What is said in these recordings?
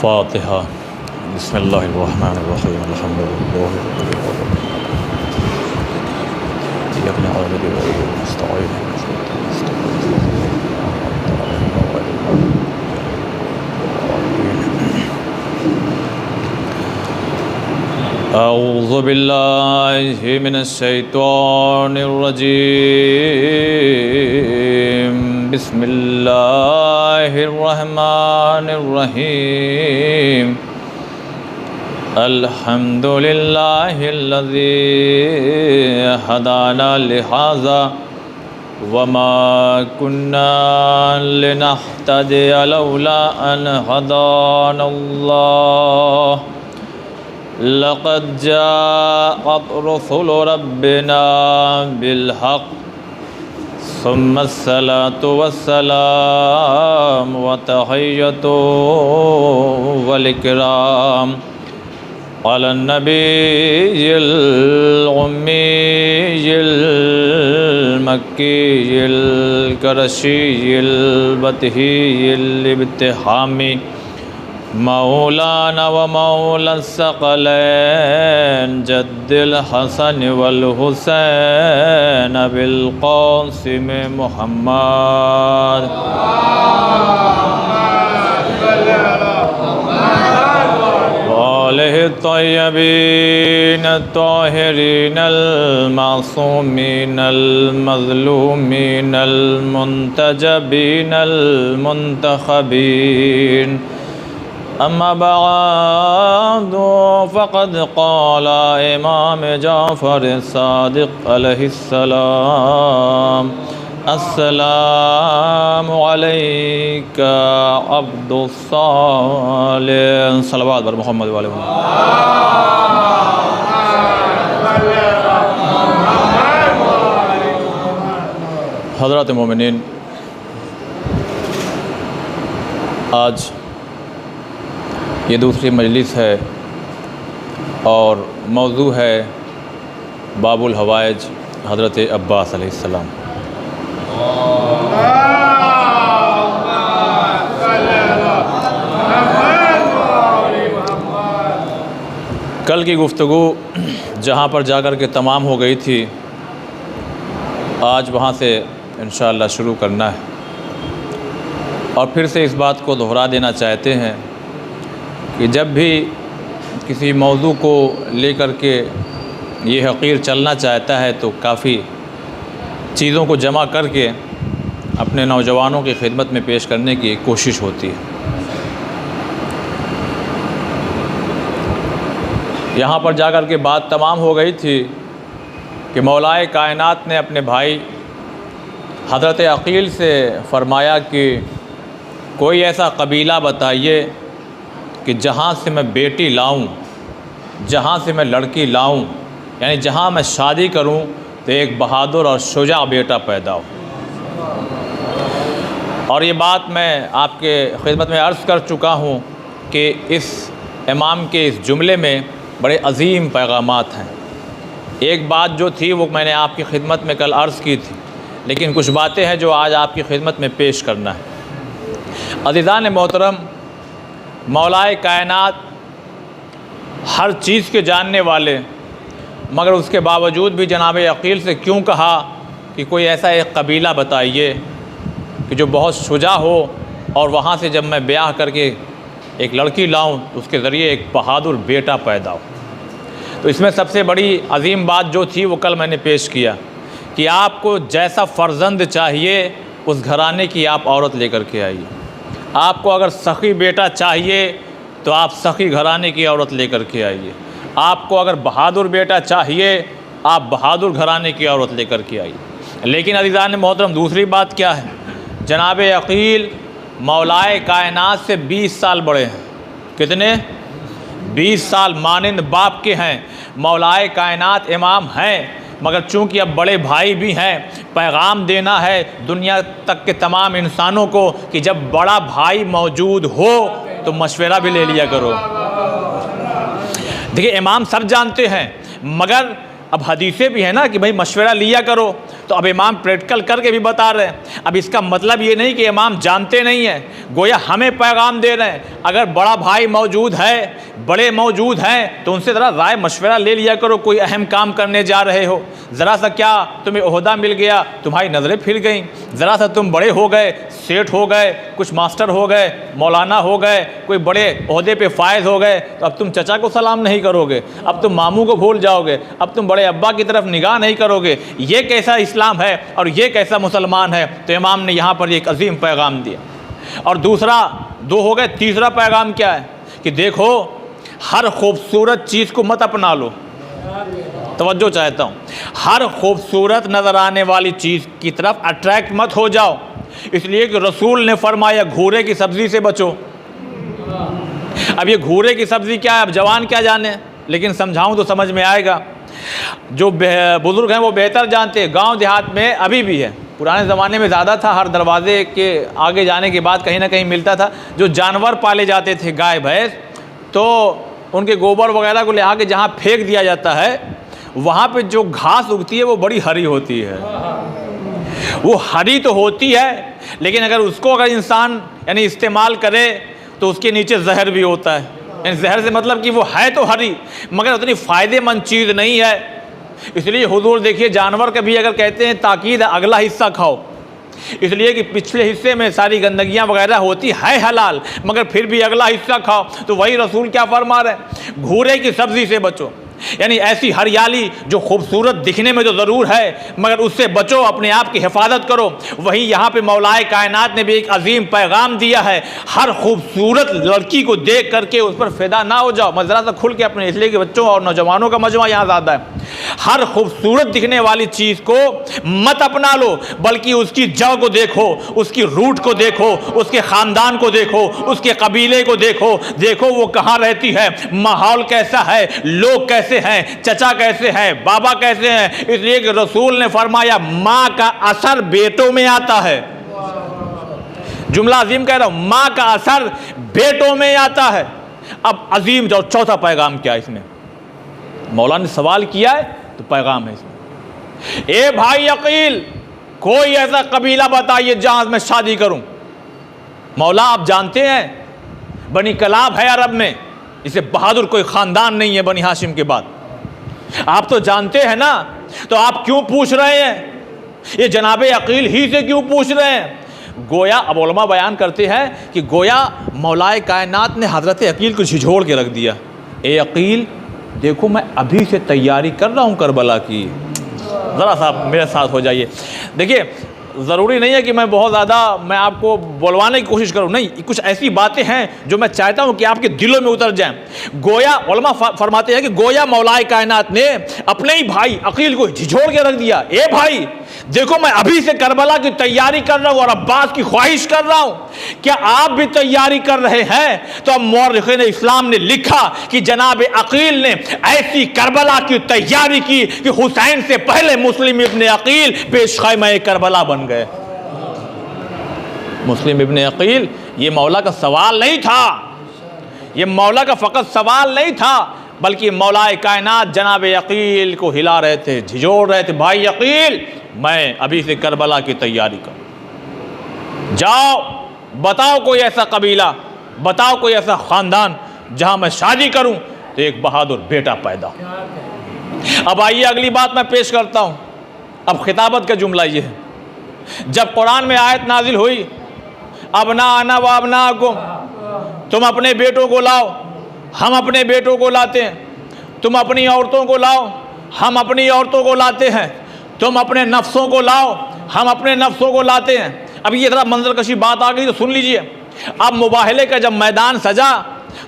फ़ातिहा। बिस्मिल्लाहिर्रहमानिर्रहीम। अल्हम्दुलिल्लाहि अऊज़ु बिल्लाहि मिनश्शैतानिर्रजीम। बिस्मिल्लाहिर्रहमानिर्रहीम। अल्हम्दुलिल्लाहिल्लज़ी हदाना लिहाज़ा वमा कुन्ना लिनहतदिया लौला अन हदानल्लाह। लक़द जाअत रुसुलु रब्बिना बिलहक़ सुम्मस्सलातु वस्सलाम व तहिय्यतु वल इकराम अलन नबिय्यिल उम्मिय्यिल मक्किय्यिल क़ुरैशिय्यिल बतहिय्यिल इब्तिहामी मौलाना व मौलास्सक़लैन जद्दिल हसन वल हुसैन अबिल क़ासिम मुहम्मद वालिहि तय्यबीन ताहिरीन अल मासूमीन अल मज़लूमीन अल मुंतजबीन अल मुंतखबीन। अम्मा बअदु फ़क़द क़ाल इमाम जाफ़र सादिक़ अलैहिस्सलाम अस्सलामु अलैका अब्दुस्सालिह। सलवात बर मोहम्मद वाले हज़रात मोमिनीन, आज ये दूसरी मजलिस है और मौजू है बाबुल हवाइज हज़रत अब्बास अलैहिस्सलाम। कल की गुफ्तगू जहाँ पर जाकर के तमाम हो गई थी, आज वहाँ से इंशाअल्लाह शुरू करना है और फिर से इस बात को दोहरा देना चाहते हैं कि जब भी किसी मौजू को लेकर के ये हक़ीर चलना चाहता है तो काफ़ी चीज़ों को जमा करके अपने नौजवानों की खिदमत में पेश करने की कोशिश होती है। यहाँ पर जाकर के बात तमाम हो गई थी कि मौलाए कायनात ने अपने भाई हज़रत अक़ील से फ़रमाया कि कोई ऐसा कबीला बताइए कि जहाँ से मैं बेटी लाऊं, जहाँ से मैं लड़की लाऊं, यानी जहाँ मैं शादी करूं तो एक बहादुर और शुजा बेटा पैदा हो। और ये बात मैं आपके खिदमत में अर्ज़ कर चुका हूँ कि इस इमाम के इस जुमले में बड़े अजीम पैगामात हैं। एक बात जो थी वो मैंने आपकी खिदमत में कल अर्ज़ की थी, लेकिन कुछ बातें हैं जो आज आपकी खिदमत में पेश करना है। अज़ीज़ान मोहतरम, मौलाए कायनात हर चीज़ के जानने वाले, मगर उसके बावजूद भी जनाब अक़ील से क्यों कहा कि कोई ऐसा एक कबीला बताइए कि जो बहुत शुजा हो और वहाँ से जब मैं ब्याह करके एक लड़की लाऊं तो उसके ज़रिए एक बहादुर बेटा पैदा हो। तो इसमें सबसे बड़ी अजीम बात जो थी वो कल मैंने पेश किया कि आपको जैसा फ़र्जंद चाहिए उस घराने की आप औरत लेकर के आइए। आपको अगर सखी बेटा चाहिए तो आप सखी घराने की औरत लेकर के आइए। आपको अगर बहादुर बेटा चाहिए आप बहादुर घराने की औरत लेकर के आइए। लेकिन अज़ीज़ान मोहतरम, दूसरी बात क्या है, जनाब अक़ील मौलाए कायनात से 20 साल बड़े हैं। कितने? 20 साल मानिंद बाप के हैं। मौलाए कायनात इमाम हैं, मगर चूँकि अब बड़े भाई भी हैं, पैगाम देना है दुनिया तक के तमाम इंसानों को कि जब बड़ा भाई मौजूद हो तो मशवरा भी ले लिया करो। देखिए, इमाम सब जानते हैं, मगर अब हदीसें भी हैं ना कि भाई मशवरा लिया करो। तो अब इमाम प्रैक्टिकल करके भी बता रहे हैं। अब इसका मतलब ये नहीं कि इमाम जानते नहीं हैं, गोया हमें पैगाम दे रहे हैं। अगर बड़ा भाई मौजूद है, बड़े मौजूद हैं, तो उनसे ज़रा राय मशवरा ले लिया करो। कोई अहम काम करने जा रहे हो, ज़रा सा क्या तुम्हें ओहदा मिल गया, तुम्हारी नज़रें फिर गईं, ज़रा सा तुम बड़े हो गए, सेठ हो गए, कुछ मास्टर हो गए, मौलाना हो गए, कोई बड़े ओहदे पे फायज हो गए, तो अब तुम चचा को सलाम नहीं करोगे, अब तुम मामू को भूल जाओगे, अब तुम बड़े अब्बा की तरफ निगाह नहीं करोगे। ये कैसा इस्लाम है और ये कैसा मुसलमान है? तो इमाम ने यहाँ पर एक अजीम पैगाम दिया। और दूसरा, दो हो गए, तीसरा पैगाम क्या है कि देखो हर खूबसूरत चीज़ को मत अपना लो। तवज्जो चाहता हूँ, हर खूबसूरत नज़र आने वाली चीज़ की तरफ अट्रैक्ट मत हो जाओ, इसलिए कि रसूल ने फरमाया घूरे की सब्ज़ी से बचो। अब ये घूरे की सब्ज़ी क्या है, अब जवान क्या जाने, लेकिन समझाऊं तो समझ में आएगा। जो बुज़ुर्ग हैं वो बेहतर जानते हैं। गांव देहात में अभी भी है, पुराने ज़माने में ज़्यादा था, हर दरवाजे के आगे जाने के बाद कहीं ना कहीं मिलता था। जो जानवर पाले जाते थे, गाय भैंस, तो उनके गोबर वगैरह को ले आके जहाँ फेंक दिया जाता है, वहाँ पे जो घास उगती है वो बड़ी हरी होती है। वो हरी तो होती है, लेकिन अगर उसको अगर इंसान यानी इस्तेमाल करे तो उसके नीचे जहर भी होता है। यानी जहर से मतलब कि वो है तो हरी, मगर उतनी फ़ायदेमंद चीज़ नहीं है। इसलिए हुजूर देखिए, जानवर का भी अगर कहते हैं ताकीद अगला हिस्सा खाओ, इसलिए कि पिछले हिस्से में सारी गंदगियाँ वगैरह होती है हलाल, मगर फिर भी अगला हिस्सा खाओ। तो वही रसूल क्या फरमा रहे हैं, घूरे की सब्ज़ी से बचो। यानी ऐसी हरियाली जो खूबसूरत दिखने में तो ज़रूर है, मगर उससे बचो, अपने आप की हिफाजत करो। वहीं यहाँ पे मौलाए कायनात ने भी एक अजीम पैगाम दिया है, हर खूबसूरत लड़की को देख करके उस पर फ़िदा ना हो जाओ। मैं ज़रा सा खुल के अपने, इसलिए कि बच्चों और नौजवानों का मजमा यहाँ ज़्यादा है। हर खूबसूरत दिखने वाली चीज़ को मत अपना लो, बल्कि उसकी जड़ को देखो, उसकी रूट को देखो, उसके ख़ानदान को देखो, उसके कबीले को देखो, देखो वो कहाँ रहती है, माहौल कैसा है, लोग कैसे हैं, चचा कैसे हैं, बाबा कैसे हैं। इसलिए कि रसूल ने फरमाया माँ का असर बेटों में आता है। जुमला अजीम कह रहा हूं, माँ का असर बेटों में आता है। अब अजीम जो चौथा पैगाम क्या है इसमें, मौला ने सवाल किया है तो पैगाम है इसमें, ए भाई अकील, कोई ऐसा कबीला बताइए जहां मैं शादी करूं। मौला आप जानते हैं बनी कलाब है अरब में, इसे बहादुर कोई ख़ानदान नहीं है बनी हाशिम के बाद, आप तो जानते हैं ना, तो आप क्यों पूछ रहे हैं, ये जनाबे अकील ही से क्यों पूछ रहे हैं। गोया अब उलमा बयान करते हैं कि गोया मौलाए कायनात ने हज़रत अकील को झिझोड़ के रख दिया। ए अकील देखो, मैं अभी से तैयारी कर रहा हूँ करबला की, ज़रा सा मेरे साथ हो जाइए। देखिए ज़रूरी नहीं है कि मैं बहुत ज़्यादा मैं आपको बोलवाने की कोशिश करूं, नहीं, कुछ ऐसी बातें हैं जो मैं चाहता हूं कि आपके दिलों में उतर जाएं। गोया उलमा फरमाते हैं कि गोया मौलाए कायनात ने अपने ही भाई अकील को झिझोड़ के रख दिया। ए भाई देखो, मैं अभी से करबला की तैयारी कर रहा हूं और अब्बास की ख्वाहिश कर रहा हूं, क्या आप भी तैयारी कर रहे हैं? तो अब मौर्रिख़ीन इस्लाम ने लिखा कि जनाब अकील ने ऐसी करबला की तैयारी की कि हुसैन से पहले मुस्लिम इब्ने अकील पेशख़ैमे करबला बन गए। मुस्लिम इब्ने अकील, ये मौला का सवाल नहीं था, ये मौला का फ़कत सवाल नहीं था, बल्कि मौलाए कायनात जनाब अकील को हिला रहे थे, झिझोड़ रहे थे, भाई अकील मैं अभी से करबला की तैयारी करूं, जाओ बताओ कोई ऐसा कबीला, बताओ कोई ऐसा ख़ानदान जहां मैं शादी करूं तो एक बहादुर बेटा पैदा हो। अब आइए अगली बात मैं पेश करता हूं। अब खिताबत का जुमला ये है, जब कुरान में आयत नाजिल हुई, अबना आना व अबनाकुम, तुम अपने बेटों को लाओ, हम अपने बेटों को लाते हैं, तुम अपनी औरतों को लाओ, हम अपनी औरतों को लाते हैं, तुम अपने नफ्सों को लाओ, हम अपने नफ्सों को लाते हैं। अब ये थोड़ा मंजर कशी बात आ गई तो सुन लीजिए। अब मुबाहले का जब मैदान सजा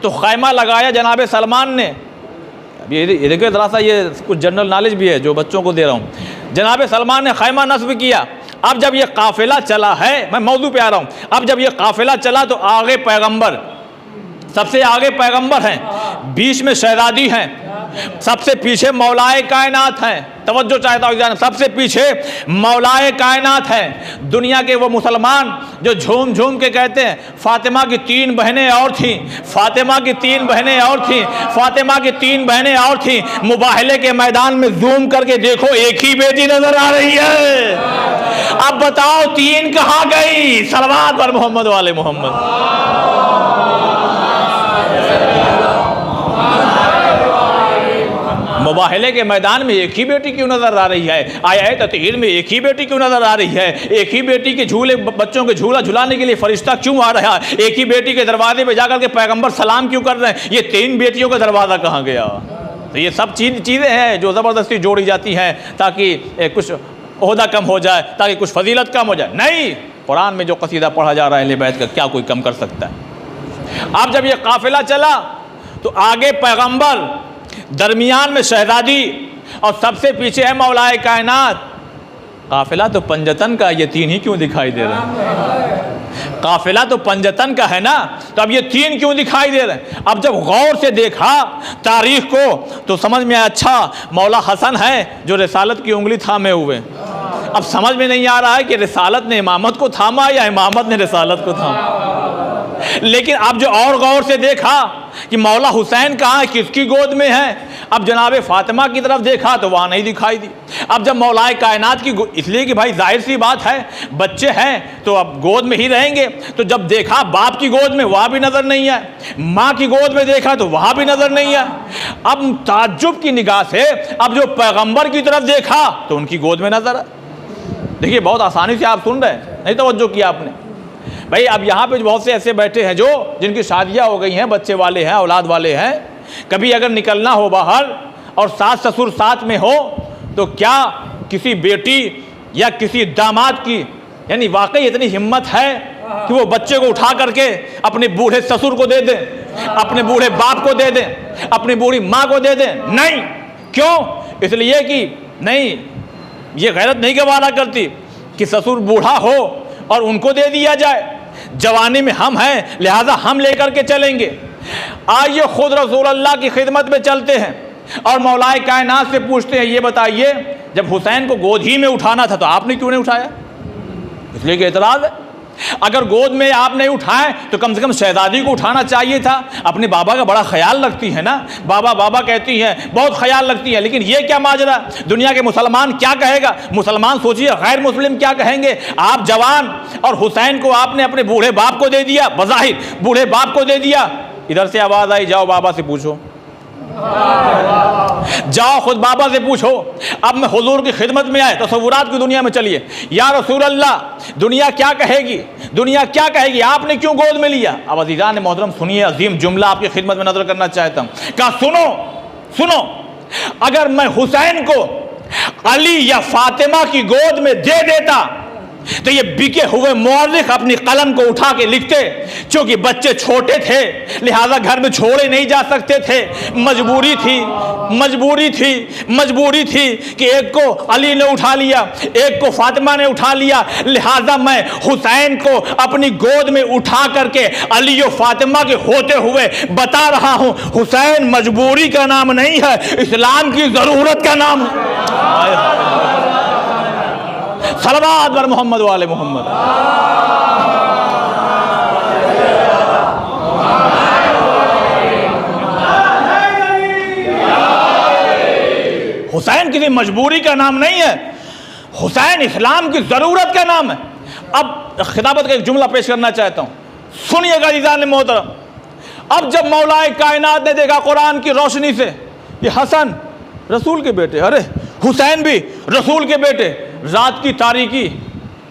तो खैमा लगाया जनाब सलमान ने। अब ये देखिए ज़रा सा, ये कुछ जनरल नॉलेज भी है जो बच्चों को दे रहा हूँ। जनाब सलमान ने खैमा नस्ब किया। अब जब ये काफ़िला चला है, मैं मौजू पे आ रहा हूँ, अब जब ये काफ़िला चला तो आगे पैगंबर, सबसे आगे पैगंबर हैं, बीच में शहजादी हैं, सबसे पीछे मौलाए कायनात हैं। तवज्जो चाहता हूँ, सबसे पीछे मौलाए कायनात हैं। दुनिया के वो मुसलमान जो झूम झूम के कहते हैं फातिमा की 3 बहनें और थीं, फातिमा की 3 बहनें और थीं, फातिमा की 3 बहनें और थीं। मुबाहले के मैदान में जूम करके देखो एक ही बेटी नजर आ रही है। अब बताओ 3 कहाँ गई? सलवात पर मोहम्मद वाले मोहम्मद। मुबाहले के मैदान में एक ही बेटी क्यों नजर आ रही है? आयत ततहीर में एक ही बेटी क्यों नजर आ रही है? एक ही बेटी के झूले, बच्चों के झूला झुलाने के लिए फरिश्ता क्यों आ रहा है? एक ही बेटी के दरवाजे पे जाकर के पैगंबर सलाम क्यों कर रहे हैं? ये 3 बेटियों का दरवाज़ा कहाँ गया? तो ये सब चीज़ें हैं जो ज़बरदस्ती जोड़ी जाती हैं ताकि कुछ ओहदा कम हो जाए, ताकि कुछ फजीलत कम हो जाए। नहीं, कुरान में जो कसीदा पढ़ा जा रहा है अहले बैत का, क्या कोई कम कर सकता है? अब जब ये काफिला चला तो आगे पैगंबर, दरमियान में शहजादी और सबसे पीछे है मौलाए कायनात। काफिला तो पंजतन का, ये 3 ही क्यों दिखाई दे रहा है? काफिला तो पंजतन का है ना, तो अब ये 3 क्यों दिखाई दे रहे हैं? अब जब गौर से देखा तारीख को तो समझ में आया, अच्छा मौला हसन है जो रिसालत की उंगली थामे हुए। अब समझ में नहीं आ रहा है कि रिसालत ने इमामत को थामा या इमामत ने रिसालत को थामा। लेकिन अब जो और गौर से देखा कि मौला हुसैन कहाँ है, किसकी गोद में है, अब जनाब फातिमा की तरफ देखा तो वहाँ नहीं दिखाई दी। अब जब मौलाए कायनात की, इसलिए कि भाई जाहिर सी बात है बच्चे हैं तो अब गोद में ही रहेंगे, तो जब देखा बाप की गोद में वहाँ भी नज़र नहीं आए, माँ की गोद में देखा तो वहाँ भी नज़र नहीं आए। अब ताज्जुब की निगाह से अब जो पैगंबर की तरफ देखा तो उनकी गोद में नज़र आए। देखिए बहुत आसानी से आप सुन रहे हैं, नहीं तवज्जो किया आपने भाई। अब यहाँ पे बहुत से ऐसे बैठे हैं जो जिनकी शादियाँ हो गई हैं, बच्चे वाले हैं, औलाद वाले हैं, कभी अगर निकलना हो बाहर और सास ससुर साथ में हो तो क्या किसी बेटी या किसी दामाद की यानी वाकई इतनी हिम्मत है कि वो बच्चे को उठा करके अपने बूढ़े ससुर को दे दें, अपने बूढ़े बाप को दे दें, अपनी बूढ़ी माँ को दे दें? नहीं। क्यों? इसलिए कि नहीं, ये गैरत नहीं गवारा करती कि ससुर बूढ़ा हो और उनको दे दिया जाए। जवानी में हम हैं, लिहाजा हम लेकर के चलेंगे। आइए खुद रसूल अल्लाह की खिदमत में चलते हैं और मौलाए कायनात से पूछते हैं, ये बताइए जब हुसैन को गोद ही में उठाना था तो आपने क्यों नहीं उठाया? इसलिए कि एतराज़ है, अगर गोद में आप नहीं उठाएं तो कम से कम शहजादी को उठाना चाहिए था। अपने बाबा का बड़ा ख्याल रखती है ना, बाबा बाबा कहती हैं, बहुत ख्याल रखती है। लेकिन ये क्या माजरा, दुनिया के मुसलमान क्या कहेगा? मुसलमान सोचिए गैर मुस्लिम क्या कहेंगे? आप जवान और हुसैन को आपने अपने बूढ़े बाप को दे दिया, बज़ाहिर बूढ़े बाप को दे दिया। इधर से आवाज़ आई, जाओ बाबा से पूछो, जाओ खुद बाबा से पूछो। अब मैं हुजूर की खिदमत में आए, तसव्वुरात की दुनिया में चलिए। या रसूल अल्लाह, दुनिया क्या कहेगी, दुनिया क्या कहेगी, आपने क्यों गोद में लिया? अब अज़ीज़ान मोहतरम सुनिए, अजीम जुमला आपकी खिदमत में नजर करना चाहता हूँ। कहा सुनो सुनो, अगर मैं हुसैन को अली या फातिमा की गोद में दे देता तो ये बिके हुए मौलिक अपनी कलम को उठा के लिखते, क्योंकि बच्चे छोटे थे लिहाजा घर में छोड़े नहीं जा सकते थे। मजबूरी थी कि एक को अली ने उठा लिया, एक को फातिमा ने उठा लिया, लिहाजा मैं हुसैन को अपनी गोद में उठा करके अली और फातिमा के होते हुए बता रहा हूं, हुसैन मजबूरी का नाम नहीं है, इस्लाम की जरूरत का नाम है। सलवात पर मोहम्मद वाले मोहम्मद। हुसैन किसी मजबूरी का नाम नहीं है, हुसैन इस्लाम की ज़रूरत का नाम है। अब खिताबत का एक जुमला पेश करना चाहता हूँ, सुनिएगा अज़ीज़ान मोहतरम। अब जब मौलाए कायनात ने देखा कुरान की रोशनी से ये हसन रसूल के बेटे, अरे हुसैन भी रसूल के बेटे, रात की तारीकी,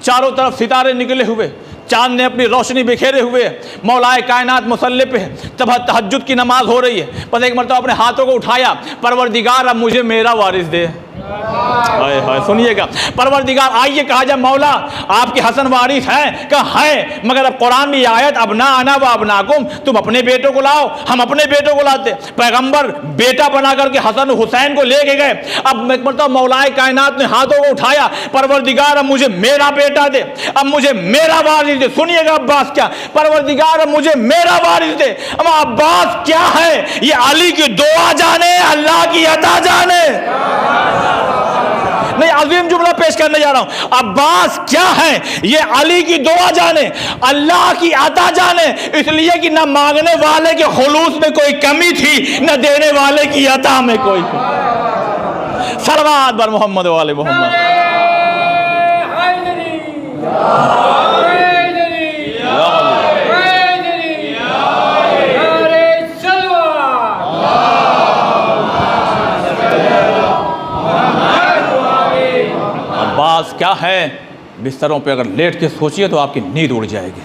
चारों तरफ सितारे निकले हुए, चांद ने अपनी रोशनी बिखेरे हुए, मौलाए कायनात मुसल्ले पे है, तब तहज्जुद की नमाज हो रही है। बस एक मरतबा अपने हाथों को उठाया, परवरदिगार अब मुझे मेरा वारिस दे। हाय हाय, सुनिएगा। परवरदिगार आइए कहा जब मौला आपके हसन वारिस हैं, कहा है, मगर अब कुरान में आयत अबना आना व अबनाकुम, तुम अपने बेटों को लाओ, हम अपने बेटों को लाते। पैगंबर बेटा बना करके हसन हुसैन को लेके गए। अब मैं मतलब मौलाए कायनात ने हाथों को उठाया, परवरदिगार अब मुझे मेरा बेटा दे, अब मुझे मेरा वारिस दे। सुनिएगा अब्बास क्या, परवरदिगार अब मुझे मेरा वारिस दे। अब अब्बास क्या है, ये अली की दुआ जाने, अल्लाह की अता जाने। नहीं, अजीम जुमला पेश करने जा रहा हूं। अब्बास क्या है, ये अली की दुआ जाने, अल्लाह की अता जाने। इसलिए कि ना मांगने वाले के खुलूस में कोई कमी थी, न देने वाले की अता में कोई। सलवात बर मोहम्मद वाले मोहम्मद। अब्बास क्या है, बिस्तरों पे अगर लेट के सोचिए तो आपकी नींद उड़ जाएगी।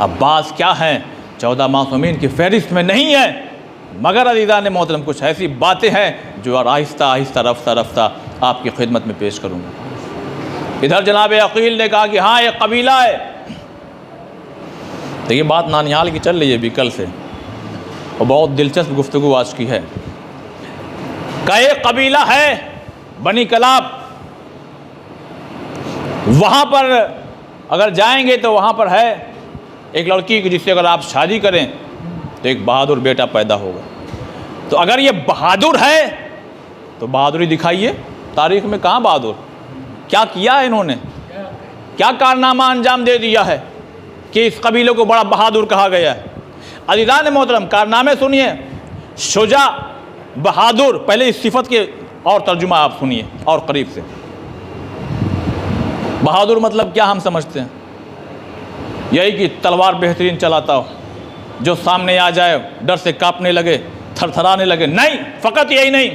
अब्बास क्या है, 14 मासूमीन की फहरिस्त में नहीं है, मगर अज़ीज़ान मोहतरम कुछ ऐसी बातें हैं जो आहिस्ता आहिस्ता रफ्ता रफ्ता आपकी खिदमत में पेश करूँगा। इधर जनाब अकील ने कहा कि हाँ एक कबीला है। तो ये बात नानिहाल की चल रही है अभी कल से, और बहुत दिलचस्प गुफ्तगू आज की है। का एक कबीला है बनी कलाब, वहाँ पर अगर जाएंगे तो वहाँ पर है एक लड़की की जिससे अगर आप शादी करें तो एक बहादुर बेटा पैदा होगा। तो अगर ये बहादुर है तो बहादुरी दिखाइए। तारीख़ में कहाँ बहादुर, क्या किया है इन्होंने, क्या कारनामा अंजाम दे दिया है कि इस कबीले को बड़ा बहादुर कहा गया है। अज़ीज़ान मोहतरम कारनामे सुनिए, शुजा, बहादुर। पहले इस सिफत के और तर्जुमा आप सुनिए और करीब से। बहादुर मतलब क्या हम समझते हैं, यही कि तलवार बेहतरीन चलाता हो, जो सामने आ जाए डर से कांपने लगे, थरथराने लगे। नहीं, फ़कत यही नहीं,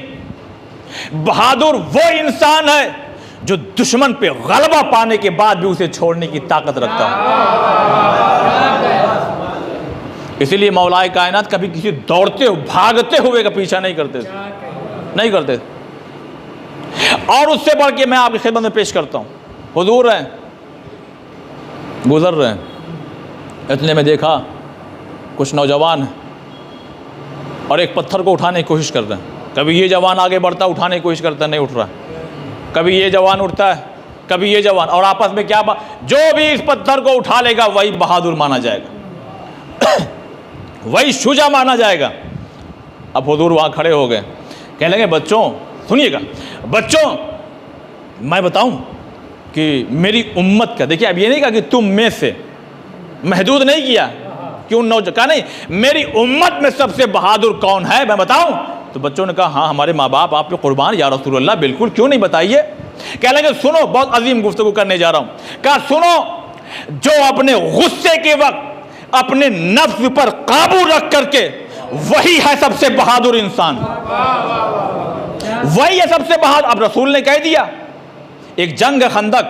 बहादुर वो इंसान है जो दुश्मन पे गलबा पाने के बाद भी उसे छोड़ने की ताकत रखता है। इसीलिए मौलाए कायनात कभी किसी दौड़ते भागते हुए का पीछा नहीं करते। और उससे बढ़ के मैं आपकी खिदमत में पेश करता हूँ। हुजूर हैं, गुजर रहे हैं, इतने में देखा कुछ नौजवान हैं और एक पत्थर को उठाने की कोशिश कर रहे हैं। कभी ये जवान आगे बढ़ता है, उठाने की कोशिश करता है, नहीं उठ रहा। कभी ये जवान उठता है, कभी ये जवान, और आपस में क्या जो भी इस पत्थर को उठा लेगा वही बहादुर माना जाएगा वही शुजा माना जाएगा। अब हुजूर वहाँ खड़े हो गए, कहने लगे बच्चों सुनिएगा, बच्चों मैं बताऊं कि मेरी उम्मत का, देखिए अब ये नहीं कहा कि तुम में से, महदूद नहीं किया कि उन कहा नहीं, मेरी उम्मत में सबसे बहादुर कौन है मैं बताऊं। तो बच्चों ने कहा हाँ हमारे माँ बाप आप पे कुर्बान या रसूल अल्लाह, बिल्कुल क्यों नहीं, बताइए। कह लगे सुनो, बहुत अजीम गुफ्तगू करने जा रहा हूं। कहा सुनो, जो अपने गुस्से के वक्त अपने नफ्स पर काबू रख करके, वही है सबसे बहादुर इंसान, वही है सबसे बहादुर। अब रसूल ने कह दिया, एक जंग खंदक,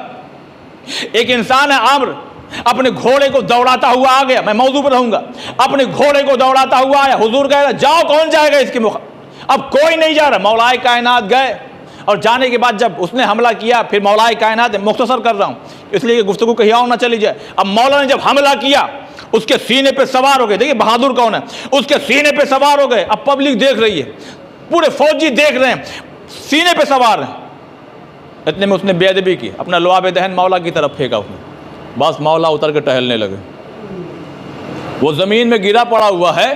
एक इंसान है आम्र, अपने घोड़े को दौड़ाता हुआ आ गया, मैं मौजू पर रहूंगा, अपने घोड़े को दौड़ाता हुआ आया। हुजूर कह रहा जाओ, कौन जाएगा इसके मुख, अब कोई नहीं जा रहा। मौलाए कायनात गए और जाने के बाद जब उसने हमला किया, फिर मौलाए कायनात, मुख्तसर कर रहा हूं इसलिए कि गुफ्तगू कहीं और ना चली जाए। अब मौला ने जब हमला किया, उसके सीने पे सवार हो गए, देखिए बहादुर कौन है, उसके सीने पे सवार हो गए। अब पब्लिक देख रही है, पूरे फौजी देख रहे हैं, सीने पे सवार हैं। इतने में उसने बेअदबी की, अपना लुआब दहन मौला की तरफ फेंका उसने, बस मौला उतर के टहलने लगे। वो ज़मीन में गिरा पड़ा हुआ है,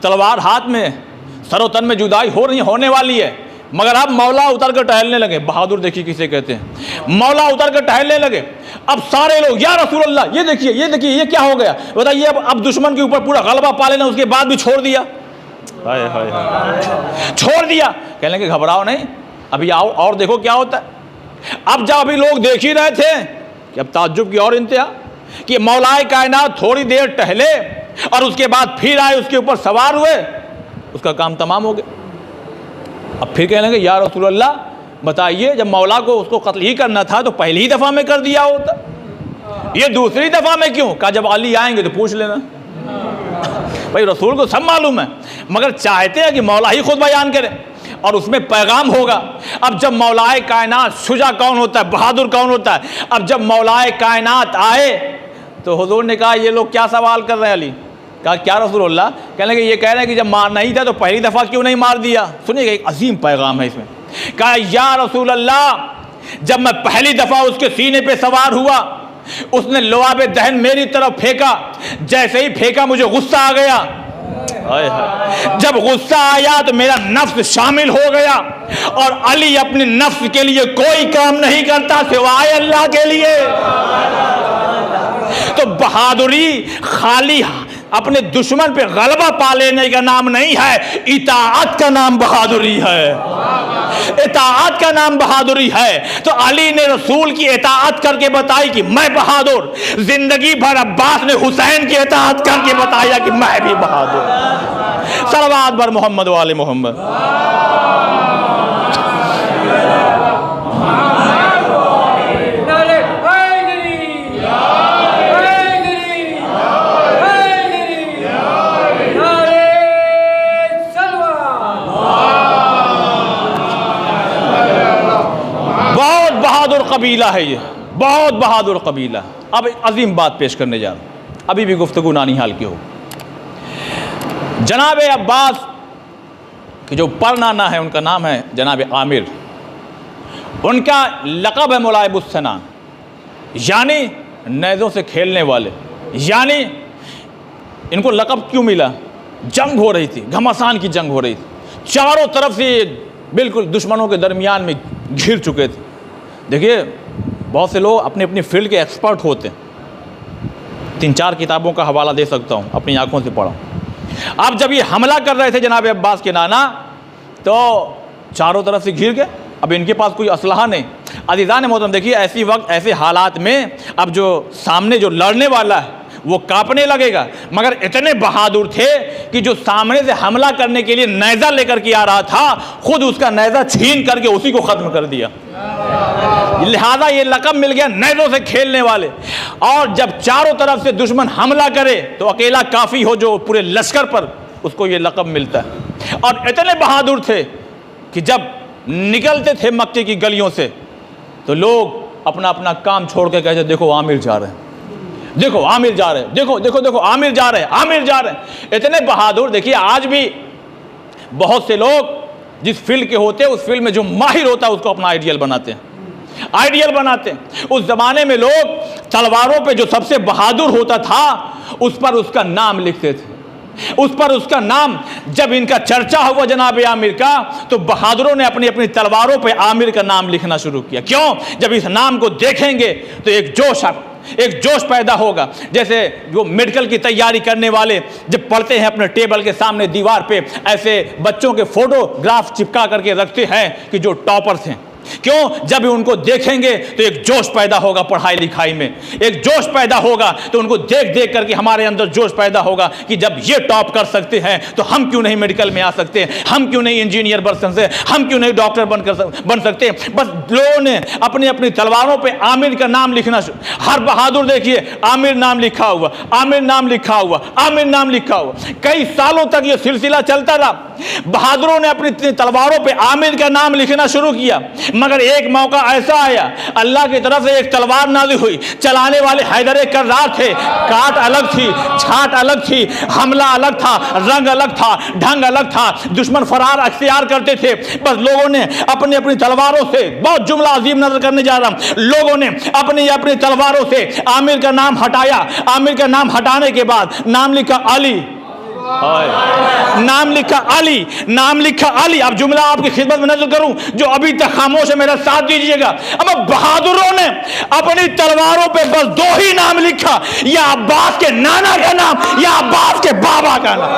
तलवार हाथ में, सरो तन में जुदाई होने वाली है, मगर अब मौला उतर कर टहलने लगे। बहादुर देखिए किसे कहते हैं, मौला उतर कर टहलने लगे। अब सारे लोग या रसूल अल्लाह, ये देखिए ये देखिए ये क्या हो गया, बताइए। अब दुश्मन के ऊपर पूरा गलबा पा लेना, उसके बाद भी छोड़ दिया, हाय हाय हाय, छोड़ दिया। कहने लगे घबराओ नहीं, अभी आओ और देखो क्या होता है। अब जब अभी लोग देख ही रहे थे कि अब ताज्जुब की और इंतहा कि मौलाए कायनात थोड़ी देर टहले और उसके बाद फिर आए, उसके ऊपर सवार हुए, उसका काम तमाम हो गया। अब फिर कहने लगे या रसूल अल्लाह बताइए, जब मौला को उसको कत्ल ही करना था तो पहली ही दफ़ा में कर दिया होता, ये दूसरी दफ़ा में क्यों? कहा जब अली आएंगे तो पूछ लेना। भाई रसूल को सब मालूम है, मगर चाहते हैं कि मौला ही खुद बयान करें। और उसमें पैगाम होगा। अब जब मौलाए कायनात, शुजा कौन होता है, बहादुर कौन होता है, अब जब मौलाए कायनात आए तो हुजूर ने कहा ये लोग क्या सवाल कर रहे हैं। अली कहा क्या रसूलुल्लाह? कहने लगे ये कह रहे हैं कि जब मारना ही था तो पहली दफ़ा क्यों नहीं मार दिया। सुनिएगा एक अजीम पैगाम है इसमें। कहा या रसूलल्लाह, जब मैं पहली दफ़ा उसके सीने पे सवार हुआ, उसने लुआब दहन मेरी तरफ फेंका, जैसे ही फेंका मुझे गुस्सा आ गया। जब गुस्सा आया तो मेरा नफ्स शामिल हो गया, और अली अपने नफ्स के लिए कोई काम नहीं करता सिवाय अल्लाह के लिए। तो बहादुरी खाली अपने दुश्मन पे गलबा पा लेने का नाम नहीं है, इताअत का नाम बहादुरी है, इताअत का नाम बहादुरी है। तो अली ने रसूल की इताअत करके बताई कि मैं बहादुर, जिंदगी भर अब्बास ने हुसैन की इताअत करके बताया कि मैं भी बहादुर। सलवात भर मोहम्मद वाले मोहम्मद। बहादुर कबीला है ये, बहुत बहादुर कबीला। अब एक अजीम बात पेश करने जा रहा हूँ, अभी भी गुफ्तगू नानिहाल की हो। जनाब अब्बास कि जो परनाना है उनका नाम है जनाब आमिर, उनका लक़ब है मुलाइबुस्सनान, यानी नेज़ों से खेलने वाले। यानी इनको लक़ब क्यों मिला? जंग हो रही थी, घमासान की जंग हो रही थी, चारों तरफ से बिल्कुल दुश्मनों के दरमियान में घिर चुके थे। देखिए बहुत से लोग अपनी अपनी फील्ड के एक्सपर्ट होते हैं, 3-4 किताबों का हवाला दे सकता हूँ, अपनी आंखों से पढ़ा। अब जब ये हमला कर रहे थे जनाब अब्बास के नाना, तो चारों तरफ से घिर गए। अब इनके पास कोई असलहा नहीं। अज़ीज़ान मोहतरम देखिए, ऐसी वक्त ऐसे हालात में अब जो सामने जो लड़ने वाला है वो कांपने लगेगा, मगर इतने बहादुर थे कि जो सामने से हमला करने के लिए नेज़ा लेकर के आ रहा था, खुद उसका नेज़ा छीन करके उसी को ख़त्म कर दिया। लिहाजा ये लक़ब मिल गया नेज़ों से खेलने वाले। और जब चारों तरफ से दुश्मन हमला करे तो अकेला काफ़ी हो जो पूरे लश्कर पर, उसको ये लक़ब मिलता है। और इतने बहादुर थे कि जब निकलते थे मक्के की गलियों से तो लोग अपना अपना काम छोड़ के कहते देखो आमिर जा रहे हैं, देखो आमिर जा रहे हैं, देखो देखो देखो आमिर जा रहे हैं, आमिर जा रहे हैं। इतने बहादुर। देखिए आज भी बहुत से लोग जिस फील्ड के होते हैं उस फील्ड में जो माहिर होता है उसको अपना आइडियल बनाते हैं, आइडियल बनाते हैं। उस जमाने में लोग तलवारों पे जो सबसे बहादुर होता था उस पर उसका नाम लिखते थे, उस पर उसका नाम। जब इनका चर्चा हुआ जनाब आमिर का तो बहादुरों ने अपनी अपनी तलवारों पे आमिर का नाम लिखना शुरू किया। क्यों? जब इस नाम को देखेंगे तो एक जोश पैदा होगा। जैसे जो मेडिकल की तैयारी करने वाले जब पढ़ते हैं अपने टेबल के सामने दीवार पे ऐसे बच्चों के फोटोग्राफ चिपका करके रखते हैं कि जो टॉपर्स हैं। क्यों? जब उनको देखेंगे तो एक जोश पैदा होगा, पढ़ाई लिखाई में एक जोश पैदा होगा। तो उनको देख देख करके हमारे अंदर जोश पैदा होगा कि जब ये टॉप कर सकते हैं तो हम क्यों नहीं मेडिकल में आ सकते, हम क्यों नहीं इंजीनियर बन सकते, हम क्यों नहीं डॉक्टर बन सकते। बस लोगों ने अपनी अपनी तलवारों पे आमिर का नाम लिखना। हर बहादुर देखिए आमिर नाम लिखा हुआ, आमिर नाम लिखा हुआ, आमिर नाम लिखा हुआ। कई सालों तक ये सिलसिला चलता रहा। बहादुरों ने अपनी तलवारों पे आमिर का नाम लिखना शुरू किया। मगर एक मौका ऐसा आया, अल्लाह की तरफ से एक तलवार नाज़िल हुई। चलाने वाले हैदर कर्रार थे। काट अलग थी, छाट अलग थी, हमला अलग था, रंग अलग था, ढंग अलग था। दुश्मन फरार अख्तियार करते थे। बस लोगों ने अपनी अपनी तलवारों से, बहुत जुमला अजीम नजर करने जा रहा हूं, लोगों ने अपनी अपनी तलवारों से आमिर का नाम हटाया। आमिर का नाम हटाने के बाद नाम लिखा अली, नाम लिखा अली, नाम लिखा अली। अब जुमला आपकी खिदमत में नजर करूं, जो अभी तक खामोश है मेरा साथ दीजिएगा। अब बहादुरों ने अपनी तलवारों पे बस 2 ही नाम लिखा, या अब्बास के नाना का नाम या अब्बास के बाबा का नाम।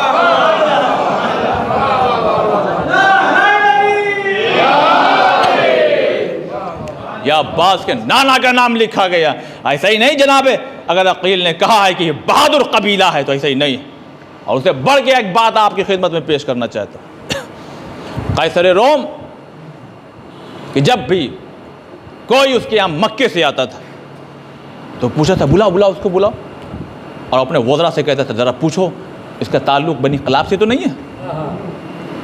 या अब्बास के नाना का नाम लिखा गया। ऐसा ही नहीं जनाब, अगर अकील ने कहा है कि ये बहादुर कबीला है तो ऐसा ही नहीं। और उससे बढ़ के एक बात आपकी खिदमत में पेश करना चाहता हूं। कैसर रोम कि जब भी कोई उसके यहाँ मक्के से आता था तो पूछा था बुलाओ बुलाओ उसको बुलाओ, और अपने वज़रा से कहता था ज़रा पूछो इसका ताल्लुक़ बनी क़लाब से तो नहीं है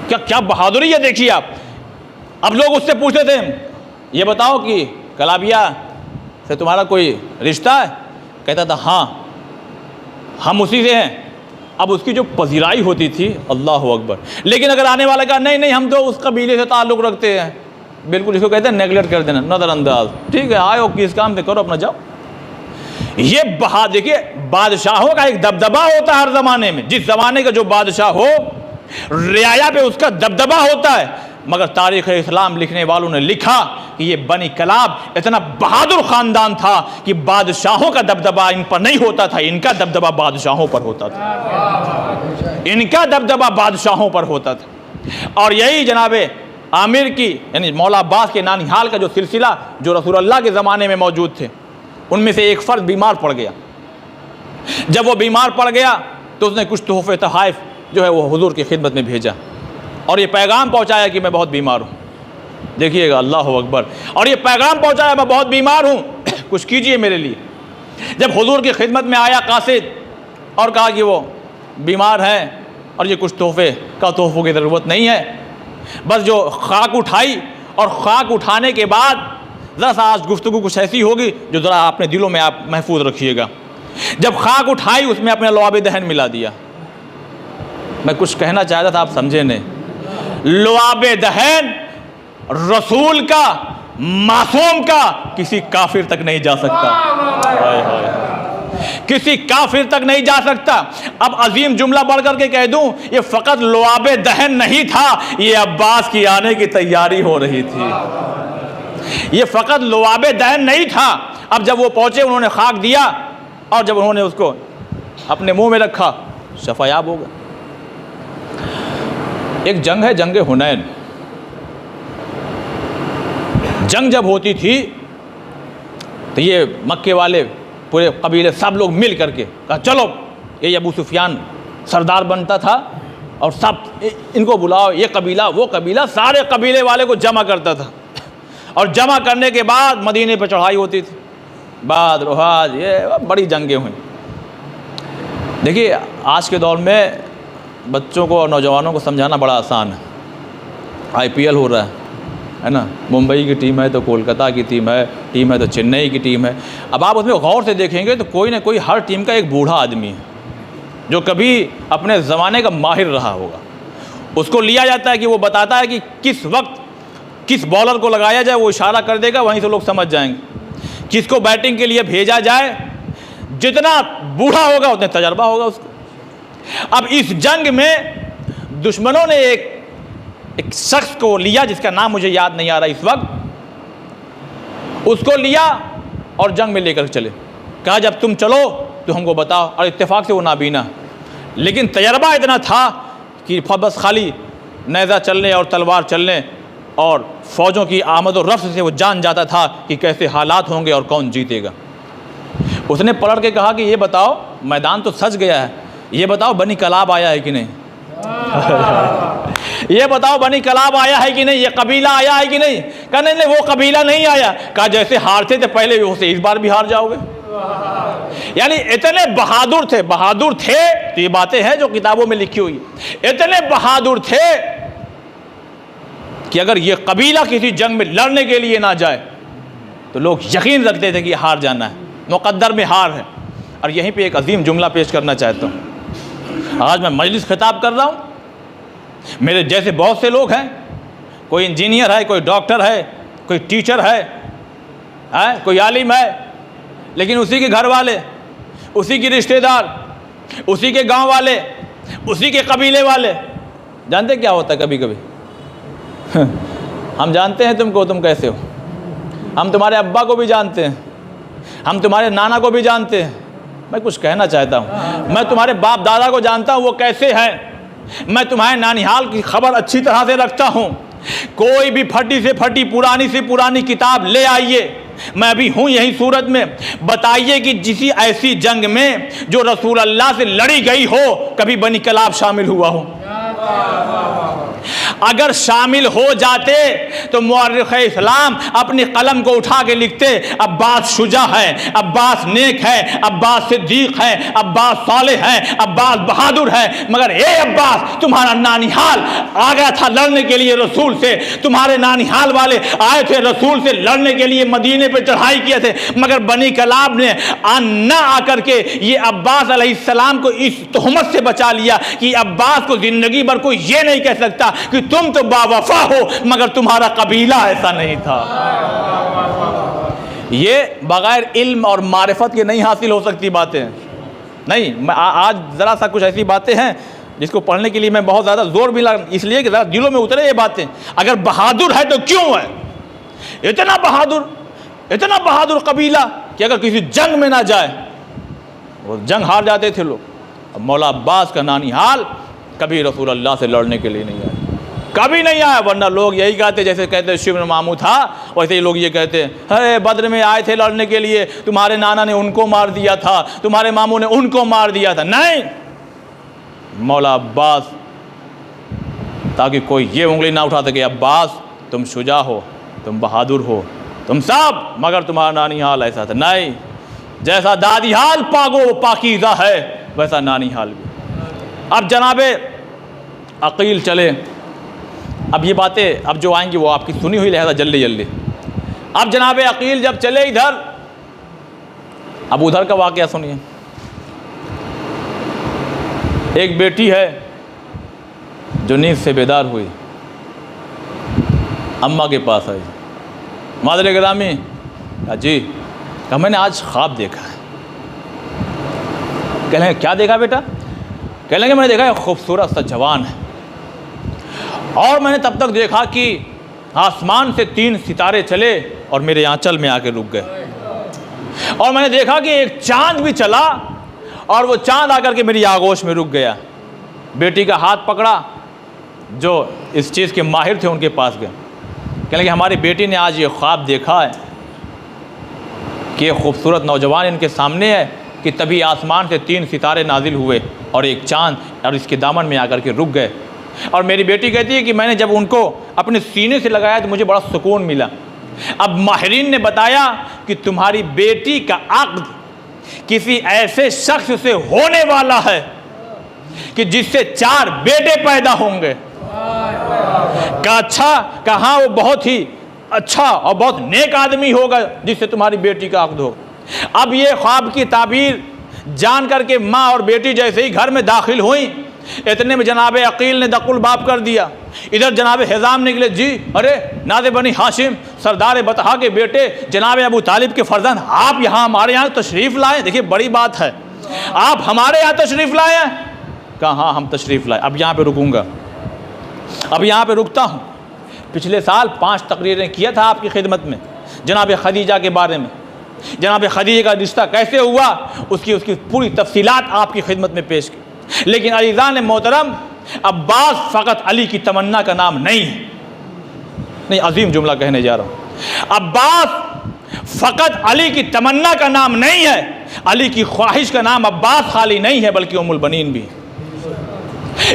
क्या? क्या बहादुरी है देखिए आप। अब लोग उससे पूछते थे, ये बताओ कि कलाबिया से तुम्हारा कोई रिश्ता है? कहता था हाँ, हम उसी से हैं। अब उसकी जो पजीराई होती थी, अल्लाह अकबर। लेकिन अगर आने वाला कहा नहीं नहीं हम तो उस कबीले से ताल्लुक़ रखते हैं, बिल्कुल इसको कहते हैं नेगलेक्ट कर देना, नज़रअंदाज। ठीक है, आए हो किस काम से करो, अपना जाओ। ये देखिए, बादशाहों का एक दबदबा होता है हर ज़माने में। जिस ज़माने का जो बादशाह हो, रियाया पे उसका दबदबा होता है। मगर तारीख़ इस्लाम लिखने वालों ने लिखा कि ये बनी कलाब इतना बहादुर ख़ानदान था कि बादशाहों का दबदबा इन पर नहीं होता था, इनका दबदबा बादशाहों पर होता था। इनका दबदबा बादशाहों पर होता था। और यही जनाबे आमिर की यानी मौला अब्बास के नानिहाल का जो सिलसिला जो रसूलुल्लाह के ज़माने में मौजूद थे, उनमें से एक फ़र्द बीमार पड़ गया। जब वो बीमार पड़ गया तो उसने कुछ तोहफ़े तोहाइफ जो है वो हुजूर की खिदमत में भेजा और ये पैगाम पहुंचाया कि मैं बहुत बीमार हूँ। देखिएगा, अल्लाह अकबर। और ये पैगाम पहुंचाया मैं बहुत बीमार हूँ, कुछ कीजिए मेरे लिए। जब हुजूर की खिदमत में आया कासिद और कहा कि वो बीमार हैं और ये कुछ तोहफ़ों की ज़रूरत नहीं है, बस जो खाक उठाई और खाक उठाने के बाद ज़रा सा आज गुफ्तगू कुछ ऐसी होगी जो ज़रा अपने दिलों में आप महफूज रखिएगा। जब खाक उठाई उसमें अपने लुआब दहन मिला दिया। मैं कुछ कहना चाहता था, आप समझे नहीं। लुआब दहन रसूल का, मासूम का किसी काफिर तक नहीं जा सकता। हाय हाय, किसी काफिर तक नहीं जा सकता। अब अजीम जुमला बढ़ करके कह दूं, ये फ़कत लुआब दहन नहीं था, ये अब्बास की आने की तैयारी हो रही थी। ये फ़कत लुआब दहन नहीं था। अब जब वो पहुंचे, उन्होंने खाक दिया और जब उन्होंने उसको अपने मुंह में रखा, शफायाब हो गया। एक जंग है, जंग हुनैन। जंग जब होती थी तो ये मक्के वाले पूरे कबीले सब लोग मिल करके कहा चलो, ये अबू सुफियान सरदार बनता था और सब इनको बुलाओ, ये कबीला वो कबीला, सारे कबीले वाले को जमा करता था। और जमा करने के बाद मदीने पर चढ़ाई होती थी, बाद रोहाज, ये बड़ी जंगें हुई। देखिए, आज के दौर में बच्चों को और नौजवानों को समझाना बड़ा आसान है। IPL हो रहा है ना, मुंबई की टीम है तो कोलकाता की टीम है तो चेन्नई की टीम है। अब आप उसमें गौर से देखेंगे तो कोई ना कोई हर टीम का एक बूढ़ा आदमी है जो कभी अपने ज़माने का माहिर रहा होगा। उसको लिया जाता है कि वो बताता है कि किस वक्त किस बॉलर को लगाया जाए, वो इशारा कर देगा, वहीं से लोग समझ जाएंगे। किसको बैटिंग के लिए भेजा जाए, जितना बूढ़ा होगा उतना तजर्बा होगा उसको। अब इस जंग में दुश्मनों ने एक शख्स को लिया जिसका नाम मुझे याद नहीं आ रहा इस वक्त, उसको लिया और जंग में लेकर चले। कहा जब तुम चलो तो हमको बताओ। और इत्तेफाक से वो नाबीना, लेकिन तजर्बा इतना था कि बस खाली नेज़ा चलने और तलवार चलने और फ़ौजों की आमद और रफ्त से वो जान जाता था कि कैसे हालात होंगे और कौन जीतेगा। उसने पलट के कहा कि ये बताओ, मैदान तो सज गया है, ये बताओ बनी कलाब आया है कि नहीं? ये बताओ बनी कलाब आया है कि नहीं, ये कबीला आया है कि नहीं? कहा नहीं वो कबीला नहीं आया। कहा जैसे हारते थे पहले उसे इस बार भी हार जाओगे। यानी इतने बहादुर थे तो ये बातें हैं जो किताबों में लिखी हुई, इतने बहादुर थे कि अगर ये कबीला किसी जंग में लड़ने के लिए ना जाए तो लोग यकीन रखते थे कि हार जाना है, मुक़द्दर में हार है। और यहीं पे एक अजीम जुमला पेश करना चाहता हूँ। आज मैं मजलिस खिताब कर रहा हूँ, मेरे जैसे बहुत से लोग हैं, कोई इंजीनियर है, कोई डॉक्टर है, कोई टीचर है, कोई आलिम है, लेकिन उसी के घर वाले, उसी के रिश्तेदार, उसी के गांव वाले, उसी के कबीले वाले, जानते क्या होता है कभी कभी हम जानते हैं तुमको, तुम कैसे हो, हम तुम्हारे अब्बा को भी जानते हैं, हम तुम्हारे नाना को भी जानते हैं। मैं कुछ कहना चाहता हूँ, मैं तुम्हारे बाप दादा को जानता हूँ वो कैसे हैं, मैं तुम्हारे नानिहाल की खबर अच्छी तरह से रखता हूँ। कोई भी फटी से फटी पुरानी से पुरानी किताब ले आइए, मैं भी हूँ यही सूरत में, बताइए कि किसी ऐसी जंग में जो रसूल अल्लाह से लड़ी गई हो कभी बनी कलाब शामिल हुआ हो। अगर शामिल हो जाते तो मुअर्रिख़ इस्लाम अपनी कलम को उठा के लिखते, अब्बास शुजा है, अब्बास नेक है, अब्बास सिद्दीक है, अब्बास सालेह है, अब्बास बहादुर है। मगर ए अब्बास, तुम्हारा नानिहाल आ गया था लड़ने के लिए रसूल से, तुम्हारे नानिहाल वाले आए थे रसूल से लड़ने के लिए, मदीने पे चढ़ाई किए थे, मगर बनी कलाब ने ना आकर के ये अब्बास अलैहिस्सलाम को इस तोहमत से बचा लिया कि अब्बास को जिंदगी भर कोई ये नहीं कह सकता कि तुम तो बावफा हो मगर तुम्हारा कबीला ऐसा नहीं था। ये बगैर इल्म और मारिफत के नहीं हासिल हो सकती बातें नहीं। आज ज़रा सा कुछ ऐसी बातें हैं जिसको पढ़ने के लिए मैं बहुत ज़्यादा जोर भी लगा, इसलिए कि ज़रा दिलों में उतरे ये बातें। अगर बहादुर है तो क्यों है इतना बहादुर कबीला कि अगर किसी जंग में ना जाए, वो जंग हार जाते थे लोग। अब मौला अब्बास का नानिहाल कभी रसूल अल्लाह से लड़ने के लिए नहीं आया, कभी नहीं आया। वरना लोग यही कहते, जैसे कहते शिब्र मामू था, वैसे ही लोग ये कहते अरे बद्र में आए थे लड़ने के लिए, तुम्हारे नाना ने उनको मार दिया था, तुम्हारे मामू ने उनको मार दिया था। नहीं, मौला अब्बास, ताकि कोई ये उंगली ना उठा सके अब्बास तुम शुजा हो, तुम बहादुर हो, तुम सब, मगर तुम्हारा नानी हाल ऐसा था। नहीं, जैसा दादी हाल पागो पाकीज़ा है वैसा नानी हाल भी। अब जनाबे अकील चले, अब ये बातें अब जो आएंगी वो आपकी सुनी हुई, लिहाजा जल्दी जल्दी। अब जनाबे अकील जब चले इधर, अब उधर का वाक़या सुनिए। एक बेटी है जो नींद से बेदार हुई, अम्मा के पास आई, मादर गिरामी जी, कहा मैंने आज ख्वाब देखा है। कह लेंगे क्या देखा बेटा? कह लेंगे मैंने देखा है खूबसूरत सा जवान है, और मैंने तब तक देखा कि आसमान से 3 सितारे चले और मेरे आंचल में आके रुक गए, और मैंने देखा कि एक चांद भी चला और वो चांद आकर के मेरी आगोश में रुक गया। बेटी का हाथ पकड़ा, जो इस चीज़ के माहिर थे उनके पास गए। कह लेंगे हमारी बेटी ने आज ये ख्वाब देखा है कि एक खूबसूरत नौजवान इनके सामने है कि तभी आसमान से 3 सितारे नाजिल हुए और एक चांद और इसके दामन में आकर के रुक गए। और मेरी बेटी कहती है कि मैंने जब उनको अपने सीने से लगाया तो मुझे बड़ा सुकून मिला। अब माहिरीन ने बताया कि तुम्हारी बेटी का अक़्द किसी ऐसे शख्स से होने वाला है कि जिससे 4 बेटे पैदा होंगे। का अच्छा, कहाँ वो बहुत ही अच्छा और बहुत नेक आदमी होगा जिससे तुम्हारी बेटी का अक़्द हो। अब ये ख्वाब की ताबीर जान करके माँ और बेटी जैसे ही घर में दाखिल हुई, इतने में जनाब अकील ने दकुल बाप कर दिया। इधर जनाब हिज़ाम निकले, जी अरे नाज़े बनी हाशिम सरदार बतहा के बेटे जनाब अबू तालिब के फर्जंद, आप यहाँ हमारे यहाँ तशरीफ़ लाए, देखिए बड़ी बात है, आप हमारे यहाँ तशरीफ़ लाए हैं। कहा हाँ हम तशरीफ़ लाए, अब यहाँ पे रुकूँगा, अब यहाँ पे रुकता हूँ। पिछले साल 5 तकरीरें किया था आपकी खिदमत में जनाब खदीजा के बारे में, जनाब खदीजा का रिश्ता कैसे हुआ उसकी पूरी तफसीलात आपकी खिदमत में पेश की। लेकिन अज़ीज़ान मोहतरम, अब्बास फ़कत अली की तमन्ना का नाम नहीं है। नहीं, अजीम जुमला कहने जा रहा हूँ, अब्बास फ़कत अली की तमन्ना का नाम नहीं है, अली की ख्वाहिश का नाम अब्बास खाली नहीं है बल्कि उम्मुल बनीन भी।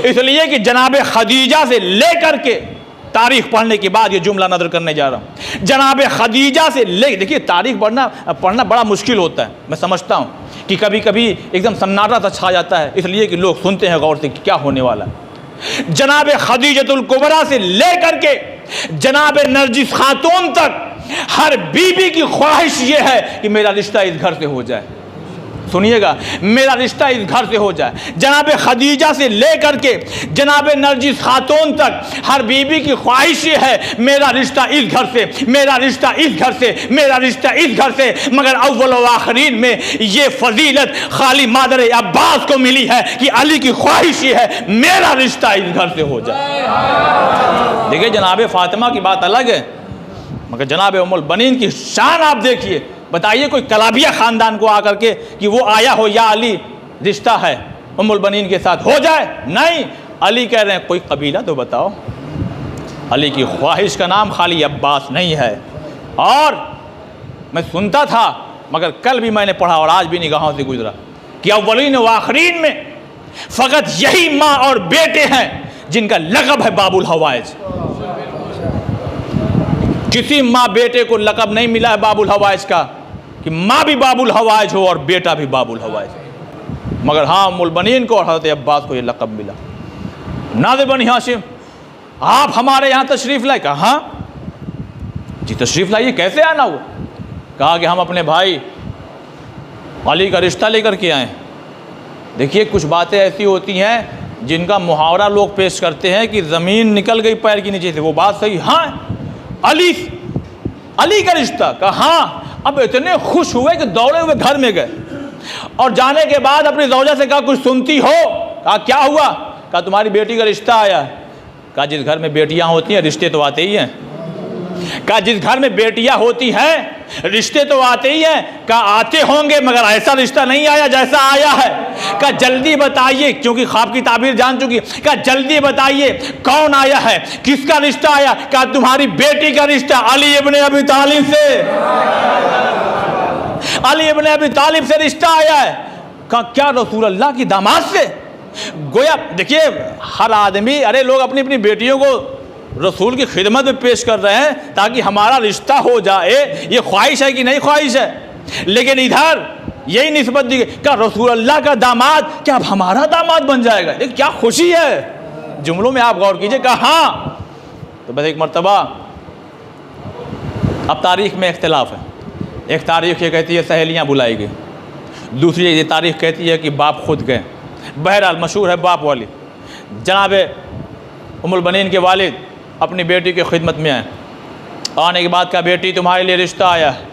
इसलिए कि जनाब खदीजा से लेकर के, तारीख़ पढ़ने के बाद ये जुमला नज़र करने जा रहा हूँ, जनाब खदीजा से ले, देखिए तारीख़ पढ़ना बड़ा मुश्किल होता है। मैं समझता हूँ कि कभी कभी एकदम सन्नाटा सा छा जाता है, इसलिए कि लोग सुनते हैं गौर से कि क्या होने वाला है। जनाब खदीजतुल कुबरा से लेकर के जनाब नरजिस खातून तक हर बीबी की ख्वाहिश ये है कि मेरा रिश्ता इस घर से हो जाए। सुनिएगा, मेरा रिश्ता इस घर से हो जाए। जनाब खदीजा से लेकर के जनाब नरजिस खातून तक हर बीबी की ख्वाहिश ये है मेरा रिश्ता इस घर से, मेरा रिश्ता इस घर से, मेरा रिश्ता इस घर से। मगर अव्वल व आखिरीन में ये फजीलत खाली मादर अब्बास को मिली है कि अली की ख्वाहिश ये है मेरा रिश्ता इस घर से हो जाए। देखिए जनाब फातिमा की बात अलग है, मगर जनाब उम्मुल बनीन की शान आप देखिए। बताइए कोई कलाबिया ख़ानदान को आकर के कि वो आया हो या अली रिश्ता है उम्मुल बनीन के साथ हो जाए, नहीं। अली कह रहे हैं कोई कबीला तो बताओ। अली की ख्वाहिश का नाम खाली अब्बास नहीं है। और मैं सुनता था, मगर कल भी मैंने पढ़ा और आज भी निगाहों से गुजरा कि अव्वलीन व आखिरीन में फ़कत यही माँ और बेटे हैं जिनका लक़ब है बाबुल हवाइज। किसी माँ बेटे को लक़ब नहीं मिला है बाबुल हवाइज का कि माँ भी बाबुल हवाइज हो और बेटा भी बाबुल हवाइज हो, मगर हाँ उम्मुल बनीन को और हज़रत अब्बास को ये लक़ब मिला। नाज़िर बनी हाशिम, आप हमारे यहाँ तशरीफ़ लाए? कहा हाँ जी तशरीफ़ लाइए। कैसे आना हुआ? कहा कि हम अपने भाई अली का रिश्ता लेकर के आए। देखिए कुछ बातें ऐसी होती हैं जिनका मुहावरा लोग पेश करते हैं कि ज़मीन निकल गई पैर के नीचे से, वो बात सही। हाँ अली का रिश्ता? कहा हाँ। अब इतने खुश हुए कि दौड़े हुए घर में गए और जाने के बाद अपनी ज़ौजा से कहा कुछ सुनती हो? कहा क्या हुआ? कहा तुम्हारी बेटी का रिश्ता आया है। कहा जिस घर में बेटियां होती हैं रिश्ते तो आते ही हैं। कहा जिस घर में बेटियां होती हैं रिश्ते तो आते ही हैं। कहा आते होंगे मगर ऐसा रिश्ता नहीं आया जैसा आया है। कहा जल्दी बताइए, क्योंकि ख्वाब की ताबीर जान चुकी। कहा जल्दी बताइए कौन आया है, किसका रिश्ता आया? कहा तुम्हारी बेटी का रिश्ता अली इब्ने अबी तालिब से, अली इब्ने अबी तालिब से रिश्ता आया है। कहा क्या रसूल अल्लाह की दामाद से? गोया देखिए हर आदमी, अरे लोग अपनी अपनी बेटियों को रसूल की खिदमत में पेश कर रहे हैं ताकि हमारा रिश्ता हो जाए, ये ख्वाहिश है कि नहीं ख्वाहिश है? लेकिन इधर यही निस्बत दी क्या रसूल अल्लाह का दामाद, क्या अब हमारा दामाद बन जाएगा? देख क्या खुशी है, जुमलों में आप गौर कीजिए। कहा हाँ। तो बस एक मरतबा, अब तारीख़ में इख्तिलाफ है। एक तारीख़ ये कहती है सहेलियाँ बुलाई गई, दूसरी ये तारीख़ कहती है कि बाप खुद गए। बहरहाल मशहूर है बाप वाली। जनाब उम्मुल बनीन के वालिद अपनी बेटी की खिदमत में आए। आने के बाद कहा बेटी तुम्हारे लिए रिश्ता आया है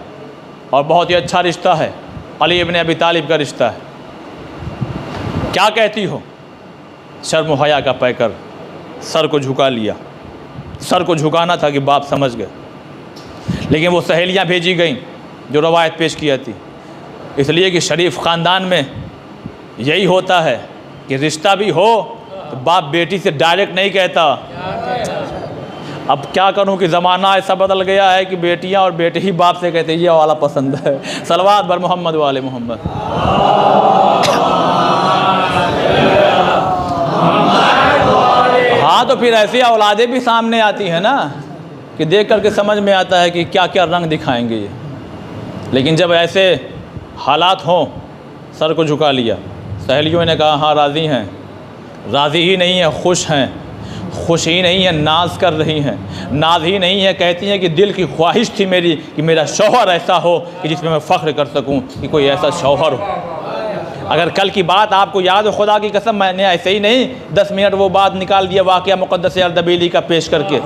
और बहुत ही अच्छा रिश्ता है, अली इब्ने अबी तालिब का रिश्ता है, क्या कहती हो? शर्म हया का पैकर सर को झुका लिया। सर को झुकाना था कि बाप समझ गए, लेकिन वो सहेलियाँ भेजी गईं जो रवायत पेश किया थी, इसलिए कि शरीफ ख़ानदान में यही होता है कि रिश्ता भी हो तो बाप बेटी से डायरेक्ट नहीं कहता। अब क्या करूं कि ज़माना ऐसा बदल गया है कि बेटियां और बेटे ही बाप से कहते हैं ये वाला पसंद है। सलवात बर मोहम्मद वाले मोहम्मद। हाँ तो फिर ऐसी औलादें भी सामने आती हैं ना कि देख करके समझ में आता है कि क्या क्या रंग दिखाएंगे ये। लेकिन जब ऐसे हालात हों, सर को झुका लिया। सहेलियों ने कहा हाँ राज़ी हैं, राज़ी ही नहीं है खुश हैं, खुश ही नहीं है नाज कर रही हैं, नाज ही नहीं है कहती हैं कि दिल की ख्वाहिश थी मेरी कि मेरा शौहर ऐसा हो कि जिसमें मैं फ़ख्र कर सकूं कि कोई ऐसा शौहर हो। अगर कल की बात आपको याद हो, खुदा की कसम मैंने ऐसे ही नहीं 10 मिनट वो बात निकाल दिया वाक़या मुक़द्दस अर्दबीली का पेश करके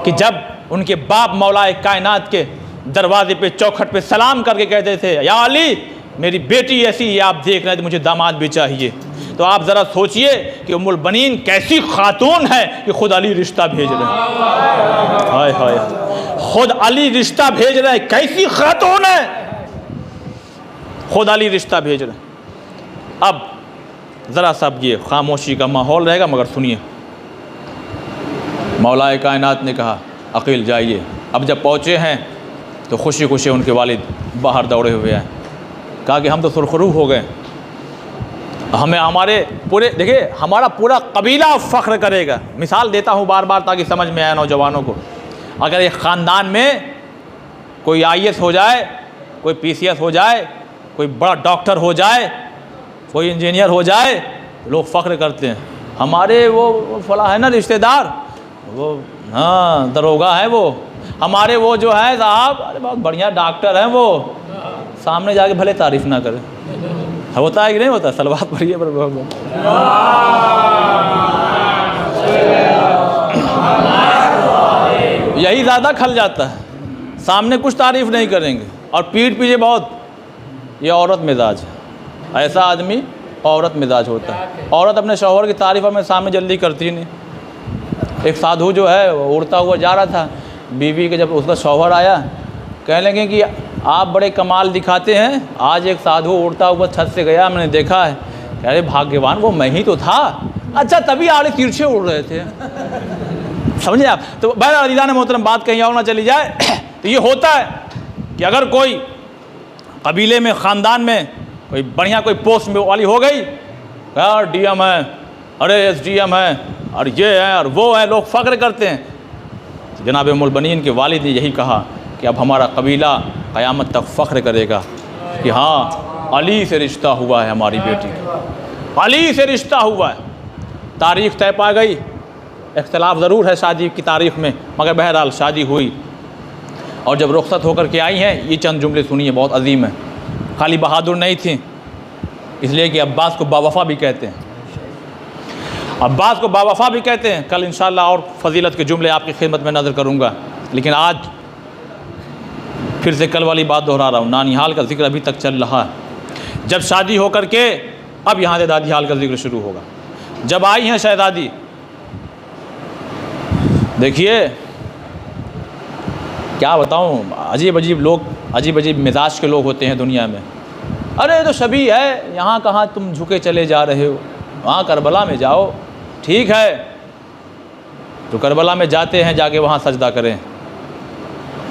कि जब उनके बाप मौलाए कायनात के दरवाजे पे चौखट पे सलाम करके कहते थे या अली मेरी बेटी ऐसी है आप देख रहे थे, मुझे दामाद भी चाहिए। तो आप ज़रा सोचिए कि उम्मुल बनीन कैसी खातून है कि खुद अली रिश्ता भेज रहे हैं। हाय हाय, खुद अली रिश्ता भेज रहे हैं, कैसी खातून है, खुद अली रिश्ता भेज रहे हैं। अब ज़रा सा ये खामोशी का माहौल रहेगा मगर सुनिए। मौलाए कायनात ने कहा अकील जाइए। अब जब पहुँचे हैं तो खुशी खुशी उनके वालिद बाहर दौड़े हुए हैं। कहा कि हम तो सुरखरू हो गए, हमें हमारे पूरे देखिए हमारा पूरा कबीला फ़ख्र करेगा। मिसाल देता हूँ बार बार ताकि समझ में आए नौजवानों को। अगर एक ख़ानदान में कोई IAS हो जाए, कोई PCS हो जाए, कोई बड़ा डॉक्टर हो जाए, कोई इंजीनियर हो जाए, लोग फ़ख्र करते हैं हमारे वो फला है ना रिश्तेदार, वो हाँ दरोगा है, वो हमारे वो जो है साहब अरे बहुत बढ़िया डॉक्टर हैं, वो सामने जाके भले तारीफ़ ना करें। होता है कि नहीं होता? सलवात पढ़िए पर यही ज़्यादा खल जाता है, सामने कुछ तारीफ़ नहीं करेंगे और पीठ पीछे बहुत। ये औरत मिजाज है, ऐसा आदमी औरत मिजाज होता है। औरत अपने शौहर की तारीफ़ में सामने जल्दी करती नहीं। एक साधु जो है वो उड़ता हुआ जा रहा था, बीवी के जब उसका शौहर आया कहने लगे कि आप बड़े कमाल दिखाते हैं, आज एक साधु उड़ता हुआ छत से गया मैंने देखा है। अरे भाग्यवान वो मैं ही तो था। अच्छा तभी आड़े तिरछे उड़ रहे थे, समझे आप? तो बहरहाल अज़ीज़ान मोहतरम बात कहीं और ना चली जाए तो ये होता है कि अगर कोई कबीले में ख़ानदान में कोई बढ़िया कोई पोस्ट में वाली हो गई, यार DM है, अरे SDM है, और ये है और वो है, लोग फ़ख्र करते हैं। तो जनाब उम्मुल बनीन के वालिद ने यही कहा कि अब हमारा कबीला क़यामत तक फ़ख्र करेगा कि हाँ, अली से रिश्ता हुआ है हमारी बेटी का, अली से रिश्ता हुआ है। तारीख़ तय पा गई, इख्तिलाफ ज़रूर है शादी की तारीख़ में, मगर बहरहाल शादी हुई। और जब रुखसत होकर के आई हैं, ये चंद जुमले सुनिए, बहुत अजीम है। खाली बहादुर नहीं थी, इसलिए कि अब्बास को बावफ़ा भी कहते हैं, अब्बास को बावफ़ा भी कहते हैं। कल इंशाअल्लाह और फजीलत के जुमले आपकी खिदमत में नज़र करूँगा, लेकिन आज फिर से कल वाली बात दोहरा रहा हूँ। नानिहाल का जिक्र अभी तक चल रहा है। जब शादी होकर के, अब यहाँ से दादी हाल का जिक्र शुरू होगा। जब आई हैं शहज़ादी, देखिए क्या बताऊँ, अजीब अजीब लोग, अजीब अजीब मिजाज के लोग होते हैं दुनिया में। अरे तो शबी है, यहाँ कहाँ तुम झुके चले जा रहे हो, वहाँ करबला में जाओ। ठीक है, तो करबला में जाते हैं, जाके वहाँ सजदा करें।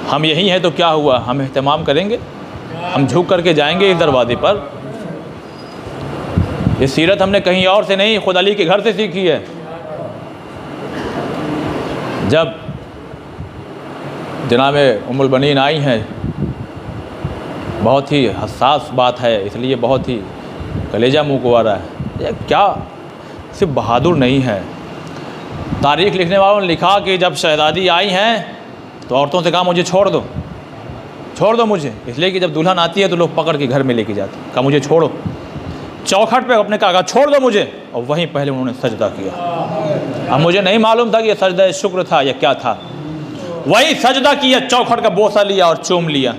हम यही हैं तो क्या हुआ, हम एहतमाम करेंगे, हम झुक करके जाएंगे इस दरवाजे पर। ये सीरत हमने कहीं और से नहीं, खुद अली के घर से सीखी है। जब जनाब उम्मुल बनीन आई हैं, बहुत ही हसास बात है, इसलिए बहुत ही कलेजा मुँह को आ रहा है। ये क्या सिर्फ बहादुर नहीं है, तारीख़ लिखने वालों ने लिखा कि जब शहज़ादी आई हैं तो औरतों से कहा मुझे छोड़ दो, छोड़ दो मुझे, इसलिए कि जब दुल्हन आती है तो लोग पकड़ के घर में लेके जाते, कहा मुझे छोड़ो। चौखट पे अपने कहा छोड़ दो मुझे, और वहीं पहले उन्होंने सजदा किया। अब मुझे नहीं मालूम था कि यह सजदा शुक्र था या क्या था, वहीं सजदा किया, चौखट का बोसा लिया और चूम लिया।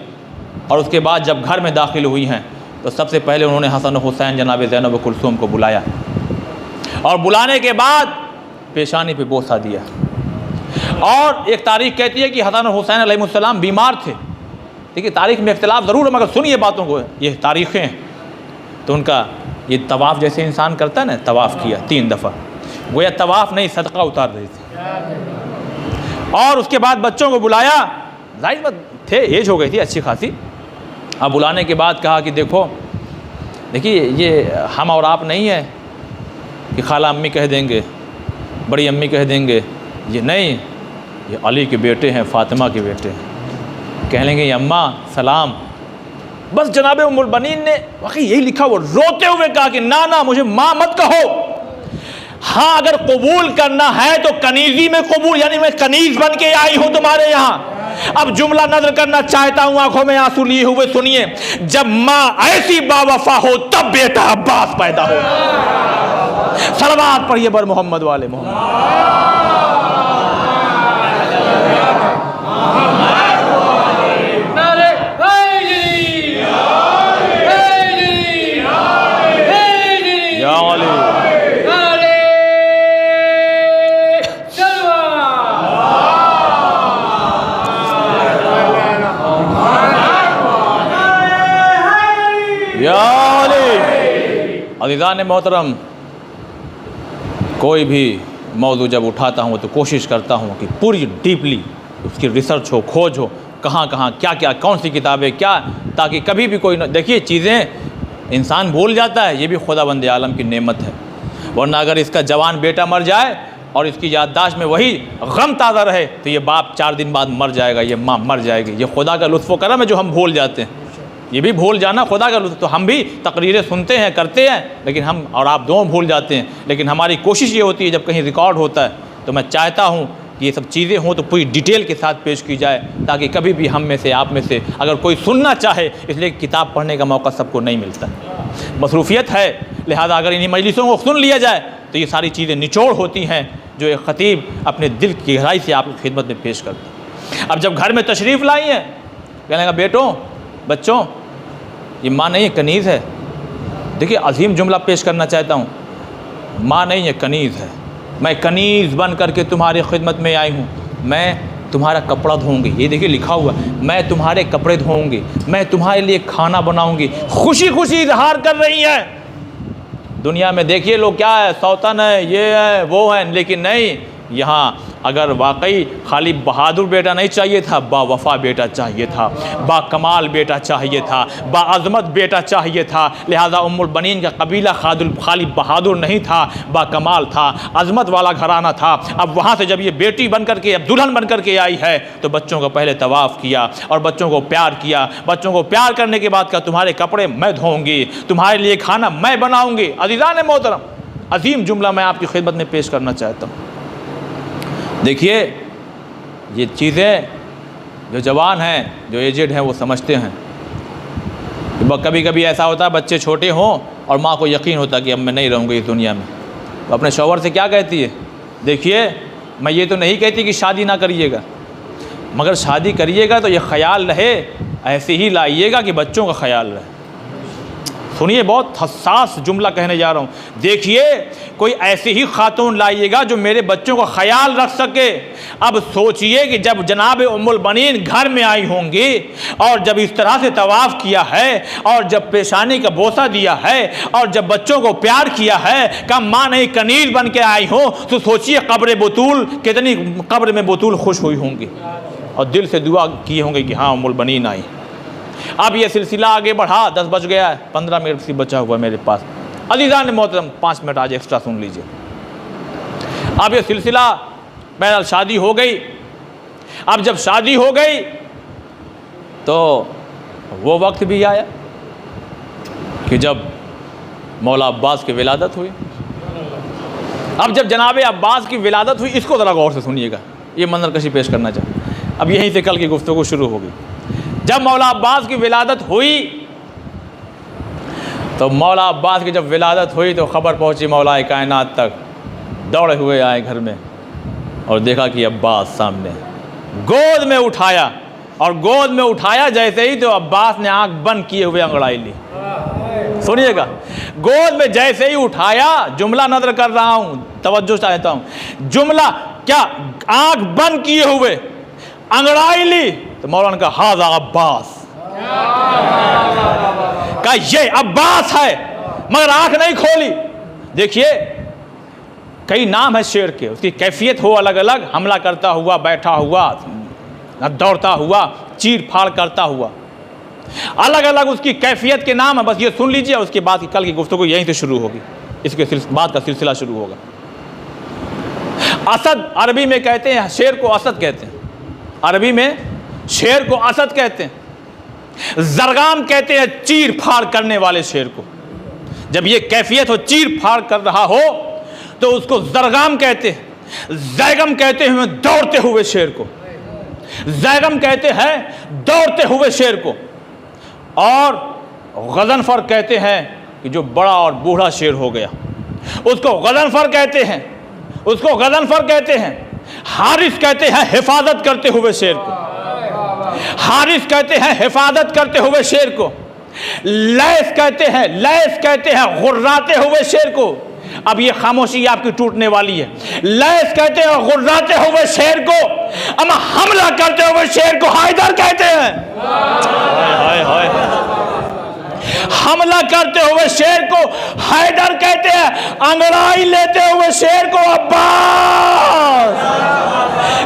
और उसके बाद जब घर में दाखिल हुई हैं तो सबसे पहले उन्होंने हसन हुसैन जनाब ज़ैनब कुलसूम को बुलाया, और बुलाने के बाद पेशानी पे बोसा दिया। और एक तारीख़ कहती है कि हसन हुसैन अलैहिस्सलाम बीमार थे। देखिए तारीख़ में इख्तिलाफ ज़रूर है, मगर सुनिए बातों को, ये तारीख़ें हैं। तो उनका ये तवाफ़ जैसे इंसान करता है ना, तवाफ़ किया 3 दफ़ा, गोया तवाफ़ नहीं सदका उतार रही थी। और उसके बाद बच्चों को बुलाया, जाहिर बात थे, एज हो गई थी अच्छी खासी। अब बुलाने के बाद कहा कि देखो, देखिए ये हम और आप नहीं है कि खाला अम्मी कह देंगे, बड़ी अम्मी कह देंगे, ये नहीं, ये अली के बेटे हैं, फ़ातिमा के बेटे हैं। कह लेंगे अम्मा सलाम। बस जनाब उम्मुल बनीन ने वाकई यही लिखा, वो रोते हुए कहा कि ना ना, मुझे माँ मत कहो। हाँ, अगर कबूल करना है तो कनीज़ी में कबूल, यानी मैं कनीज़ बन के आई हूँ तुम्हारे यहाँ। अब जुमला नजर करना चाहता हूँ, आंखों में आंसू लिए हुए सुनिए। जब माँ ऐसी बावफा हो तब बेटा अब्बास पैदा हो। सलवात पढ़िए बर मोहम्मद वाले मोहम्मद। अज़ीज़ान मोहतरम, कोई भी मौजू जब उठाता हूँ तो कोशिश करता हूँ कि पूरी डीपली उसकी रिसर्च हो, खोज हो, कहाँ कहाँ क्या क्या, कौन सी किताबें क्या, ताकि कभी भी कोई देखिए चीज़ें इंसान भूल जाता है, ये भी खुदाबंद आलम की नेमत है। वरना अगर इसका जवान बेटा मर जाए और इसकी याददाश्त में वही गम ताज़ा रहे तो ये बाप 4 दिन बाद मर जाएगा, ये माँ मर जाएगी। ये खुदा का लुत्फ़ करम है जो हम भूल जाते हैं, ये भी भूल जाना खुदा का लुत्फ़। तो हम भी तकरीरें सुनते हैं, करते हैं, लेकिन हम और आप दोनों भूल जाते हैं। लेकिन हमारी कोशिश ये होती है जब कहीं रिकॉर्ड होता है तो मैं चाहता हूँ कि ये सब चीज़ें हों तो पूरी डिटेल के साथ पेश की जाए, ताकि कभी भी हम में से, आप में से अगर कोई सुनना चाहे, इसलिए किताब पढ़ने का मौका सबको नहीं मिलता, मसरूफ़ियत है, लिहाजा अगर इन्हीं मजलिसों को सुन लिया जाए तो ये सारी चीज़ें निचोड़ होती हैं जो एक ख़तीब अपने दिल की गहराई से आपकी खिदमत में पेश करता है। अब जब घर में तशरीफ़ लाई हैं, कहने लगा बेटों, बच्चों, ये माँ नहीं है, कनीज़ है। देखिए अजीम जुमला पेश करना चाहता हूँ, माँ नहीं है, कनीज़ है। मैं कनीज़ बन करके तुम्हारी खिदमत में आई हूँ, मैं तुम्हारा कपड़ा धोऊंगी। ये देखिए लिखा हुआ, मैं तुम्हारे कपड़े धोऊंगी, मैं तुम्हारे लिए खाना बनाऊंगी। खुशी खुशी इजहार कर रही है। दुनिया में देखिए लोग क्या है, सौतन है, ये है, वो है, लेकिन नहीं, यहाँ अगर वाकई खाली बहादुर बेटा नहीं चाहिए था, बावफा बेटा चाहिए था, बाकमाल बेटा चाहिए था, बाअज़मत बेटा चाहिए था। लिहाजा उम्मुल बनीन का कबीला खाली बहादुर नहीं था, बाकमाल था, अज़मत वाला घराना था। अब वहाँ से जब ये बेटी बन कर के, अब दुल्हन बन कर के आई है, तो बच्चों को पहले तवाफ़ किया और बच्चों को प्यार किया। बच्चों को प्यार करने के बाद कहा तुम्हारे कपड़े मैं धोऊँगी, तुम्हारे लिए खाना मैं बनाऊँगी। अज़ीज़ान मोहतरम, अजीम जुमला मैं आपकी खिदमत में पेश करना चाहता हूँ। देखिए, ये चीज़ें जो जवान हैं, जो एजेड हैं, वो समझते हैं। कभी कभी ऐसा होता है बच्चे छोटे हों और माँ को यकीन होता कि अब मैं नहीं रहूँगी इस दुनिया में, तो अपने शौहर से क्या कहती है, देखिए मैं ये तो नहीं कहती कि शादी ना करिएगा, मगर शादी करिएगा तो ये ख्याल रहे, ऐसे ही लाइएगा कि बच्चों का ख्याल रहे। सुनिए, बहुत हसास जुमला कहने जा रहा हूँ। देखिए, कोई ऐसी ही खातून लाइएगा जो मेरे बच्चों का ख्याल रख सके। अब सोचिए कि जब जनाब उम्मुल बनीन घर में आई होंगी और जब इस तरह से तवाफ़ किया है और जब पेशानी का बोसा दिया है और जब बच्चों को प्यार किया है, का माँ नहीं कनीर बन के आई हो, तो सोचिए कब्र बतूल कितनी, कब्र में बतूल खुश हुई होंगी और दिल से दुआ किए होंगे कि हाँ उम्मुल बनीन आई। अब ये सिलसिला आगे बढ़ा, 10 बज गया है, 15 मिनट से बचा हुआ मेरे पास। अज़ीज़ान मोहतरम, 5 मिनट आज एक्स्ट्रा सुन लीजिए। अब ये सिलसिला, बहरहाल शादी हो गई। अब जब शादी हो गई तो वो वक्त भी आया कि जब मौला अब्बास की विलादत हुई। अब जब जनाब अब्बास की विलादत हुई, इसको ज़रा गौर से सुनिएगा, ये मंजरकशी पेश करना चाहूँ। अब यहीं से कल की गुफ्तगू शुरू होगी। जब मौला अब्बास की विलादत हुई तो मौला अब्बास की जब विलादत हुई तो ख़बर पहुंची मौला कायनात तक। दौड़े हुए आए घर में और देखा कि अब्बास सामने, गोद में उठाया और गोद में उठाया जैसे ही तो अब्बास ने आंख बंद किए हुए अंगड़ाई ली। सुनिएगा, गोद में जैसे ही उठाया, जुमला नज़र कर रहा हूँ, तवज्जो चाहता हूँ, जुमला क्या, आंख बंद किए हुए अंगड़ाई ली तो मौलाना का हाज़ा अब्बास, का ये अब्बास है, मगर आंख नहीं खोली। देखिए, कई नाम है शेर के, उसकी कैफियत हो अलग अलग, हमला करता हुआ, बैठा हुआ, दौड़ता हुआ, चीर फाड़ करता हुआ, अलग अलग उसकी कैफियत के नाम है। बस ये सुन लीजिए, उसके बाद की कल की गुफ्तगू यहीं से शुरू होगी, इसके बाद का सिलसिला शुरू होगा। असद अरबी में कहते हैं, शेर को असद कहते हैं, अरबी में शेर को असद कहते हैं। जरगाम कहते हैं चीर फाड़ करने वाले शेर को। जब ये कैफियत हो, चीर फाड़ कर रहा हो, तो उसको जरगाम कहते हैं। जैगम कहते हैं दौड़ते हुए शेर को, जैगम कहते हैं दौड़ते हुए शेर को। और गज़नफर कहते हैं कि जो बड़ा और बूढ़ा शेर हो गया, उसको गज़नफर कहते हैं, उसको गज़नफर कहते हैं। हारिस कहते हैं हिफाजत करते हुए शेर को, हारिस कहते हैं हिफाजत करते हुए शेर को। लैस कहते हैं, लैस कहते हैं गुर्राते हुए शेर को। अब ये खामोशी आपकी टूटने वाली है। लैस कहते हैं गुर्राते हुए शेर को, अमा हमला करते हुए शेर को हैदर कहते हैं। हाय हाय, हमला करते हुए शेर को हैदर कहते हैं, अंगड़ाई लेते हुए शेर को अब्बास।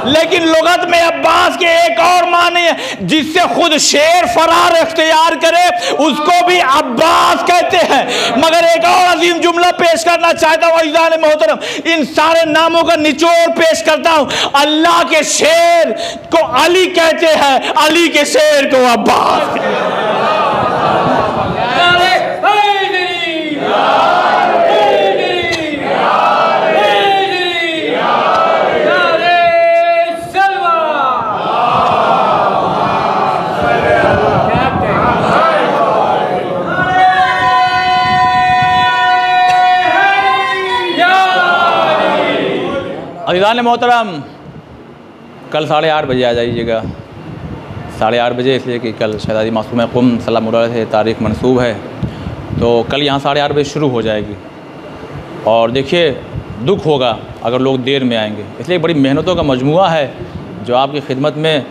लेकिन लुगत में अब्बास के एक और माने हैं, जिससे खुद शेर फरार इख्तियार करे उसको भी अब्बास कहते हैं। मगर एक और अजीम जुमला पेश करना चाहता हूँ अज़ीज़ान मोहतरम, इन सारे नामों का निचोड़ पेश करता हूँ। अल्लाह के शेर को अली कहते हैं, अली के शेर को अब्बास। अज़ीज़ान मोहतरम, कल 8:30 बजे आ जाइएगा। 8:30 बजे, इसलिए कि कल शहज़ादी मासूम क़ुम सलाम अलैहि तारीख़ मंसूब है, तो कल यहाँ 8:30 बजे शुरू हो जाएगी। और देखिए, दुख होगा अगर लोग देर में आएंगे, इसलिए बड़ी मेहनतों का मजमुआ है जो आपकी खिदमत में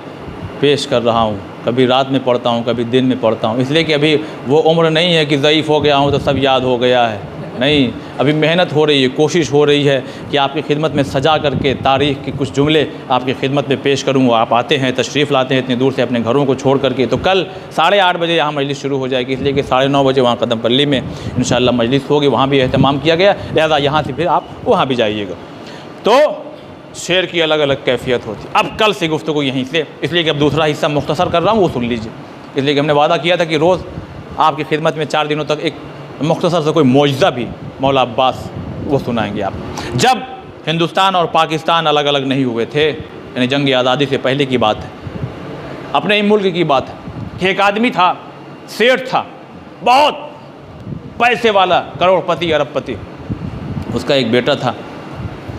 पेश कर रहा हूँ। कभी रात में पढ़ता हूँ, कभी दिन में पढ़ता हूँ, इसलिए कि अभी वो उम्र नहीं है कि ज़ईफ़ हो गया हूँ तो सब याद हो गया है। नहीं, अभी मेहनत हो रही है, कोशिश हो रही है कि आपकी खिदमत में सजा करके तारीख़ के कुछ जुमले आपकी खिदमत में पेश करूँ। आप आते हैं, तशरीफ़ लाते हैं इतनी दूर से अपने घरों को छोड़ करके, तो कल 8:30 बजे यहाँ मजलिस शुरू हो जाएगी, इसलिए कि 9:30 बजे वहाँ कदमपल्ली में इंशाअल्लाह मजलिस होगी, वहाँ भी एहतमाम किया गया, लिहाजा यहाँ से फिर आप वहाँ भी जाइएगा। तो शेर की अलग अलग कैफियत होती। अब कल से गुफ्तगू यहीं से, इसलिए कि अब दूसरा हिस्सा मुख्तसर कर रहा हूँ, वो सुन लीजिए। इसलिए कि हमने वादा किया था कि रोज़ आपकी खिदमत में 4 दिनों तक एक मुख्तसर से कोई मौजज़ा भी मौला अब्बास वो सुनाएंगे आप। जब हिंदुस्तान और पाकिस्तान अलग अलग नहीं हुए थे, यानी जंग आज़ादी से पहले की बात है, अपने ही मुल्क की बात है कि एक आदमी था, सेठ था, बहुत पैसे वाला, करोड़पति अरबपति। उसका एक बेटा था,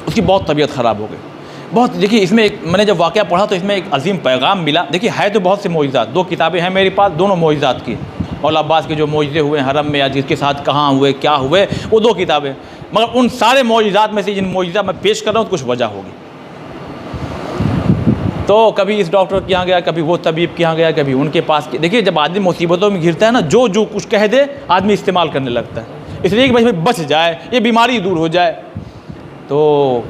उसकी बहुत तबीयत ख़राब हो गई। बहुत, देखिए इसमें एक, मैंने जब वाक़या पढ़ा तो इसमें एक अजीम पैगाम मिला। देखिए है तो बहुत से मौजज़ात, 2 किताबें हैं मेरे पास, दोनों मौजज़ात की, मौला अब्बास के जो मौजज़े हुए हरम में या जिसके साथ कहाँ हुए क्या हुए, वो 2 किताबें। मगर उन सारे मौजज़ात में से जिन मौजज़ा मैं पेश कर रहा हूँ तो कुछ वजह होगी। तो कभी इस डॉक्टर के यहाँ गया, कभी वो तबीब के यहाँ गया, कभी उनके पास। देखिए जब आदमी मुसीबतों में घिरता है ना, जो कुछ कह दे आदमी इस्तेमाल करने लगता है, इसलिए कि भाई बच जाए, ये बीमारी दूर हो जाए। तो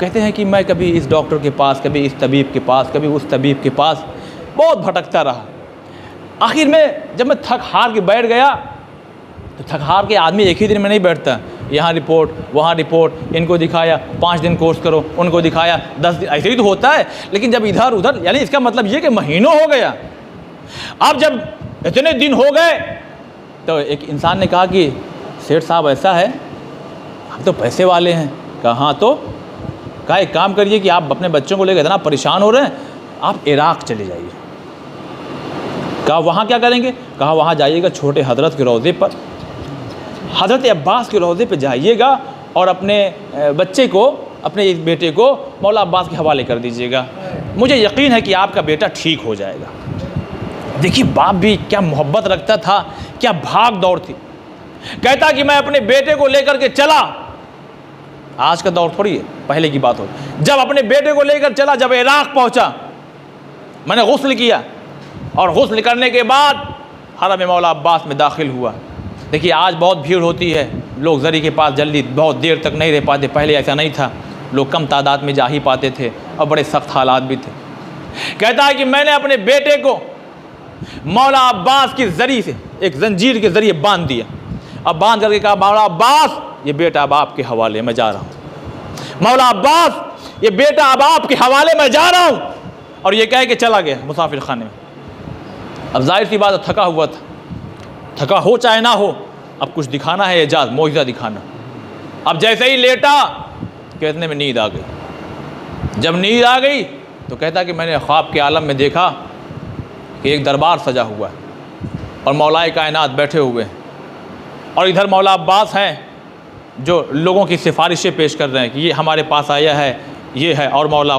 कहते हैं कि मैं कभी इस डॉक्टर के पास, कभी इस तबीब के पास, कभी उस तबीब के पास बहुत भटकता रहा। आखिर में जब मैं थक हार के बैठ गया, तो थक हार के आदमी एक ही दिन में नहीं बैठता, यहाँ रिपोर्ट वहाँ रिपोर्ट, इनको दिखाया, 5 दिन कोर्स करो, उनको दिखाया 10 दिन, ऐसे ही तो होता है। लेकिन जब इधर उधर, यानी इसका मतलब ये कि महीनों हो गया। अब जब इतने दिन हो गए तो एक इंसान ने कहा कि सेठ साहब ऐसा है, हम तो पैसे वाले हैं। कहा हाँ, तो कहा एक काम करिए कि आप अपने बच्चों को लेकर इतना परेशान हो रहे हैं, आप इराक़ चले जाइए। कहा वहाँ क्या करेंगे? कहा वहाँ जाइएगा छोटे हजरत के रोज़े पर, हज़रत अब्बास के रोज़े पे जाइएगा और अपने बच्चे को, अपने इस बेटे को मौला अब्बास के हवाले कर दीजिएगा, मुझे यकीन है कि आपका बेटा ठीक हो जाएगा। देखिए बाप भी क्या मोहब्बत रखता था, क्या भाग दौड़ थी। कहता कि मैं अपने बेटे को लेकर के चला, आज का दौर थोड़ी है, पहले की बात हो। जब अपने बेटे को लेकर चला, जब इराक़ पहुँचा, मैंने गुस्ल किया और गुस्ल करने के बाद हरम मौला अब्बास में दाखिल हुआ। देखिए आज बहुत भीड़ होती है, लोग ज़री के पास जल्दी बहुत देर तक नहीं रह पाते, पहले ऐसा नहीं था, लोग कम तादाद में जा ही पाते थे और बड़े सख्त हालात भी थे। कहता है कि मैंने अपने बेटे को मौला अब्बास की ज़री से, एक जंजीर के ज़रिए बांध दिया। अब बांध करके कहा मौला अब्बास ये बेटा अब आपके हवाले, मैं जा रहा हूँ। मौला अब्बास ये बेटा अब आपके हवाले, मैं जा रहा हूँ। और ये कह के चला गया मुसाफिर खाने में। अब जाहिर सी बात, थका हुआ था, थका हो चाहे ना हो, अब कुछ दिखाना है, एजाज़ मौजज़ा दिखाना। अब जैसे ही लेटा कि इतने में नींद आ गई। जब नींद आ गई तो कहता कि मैंने ख्वाब के आलम में देखा कि एक दरबार सजा हुआ है और मौलाए कायनात बैठे हुए हैं, और इधर मौला अब्बास हैं जो लोगों की सिफारिशें पेश कर रहे हैं कि ये हमारे पास आया है, ये है, और मौला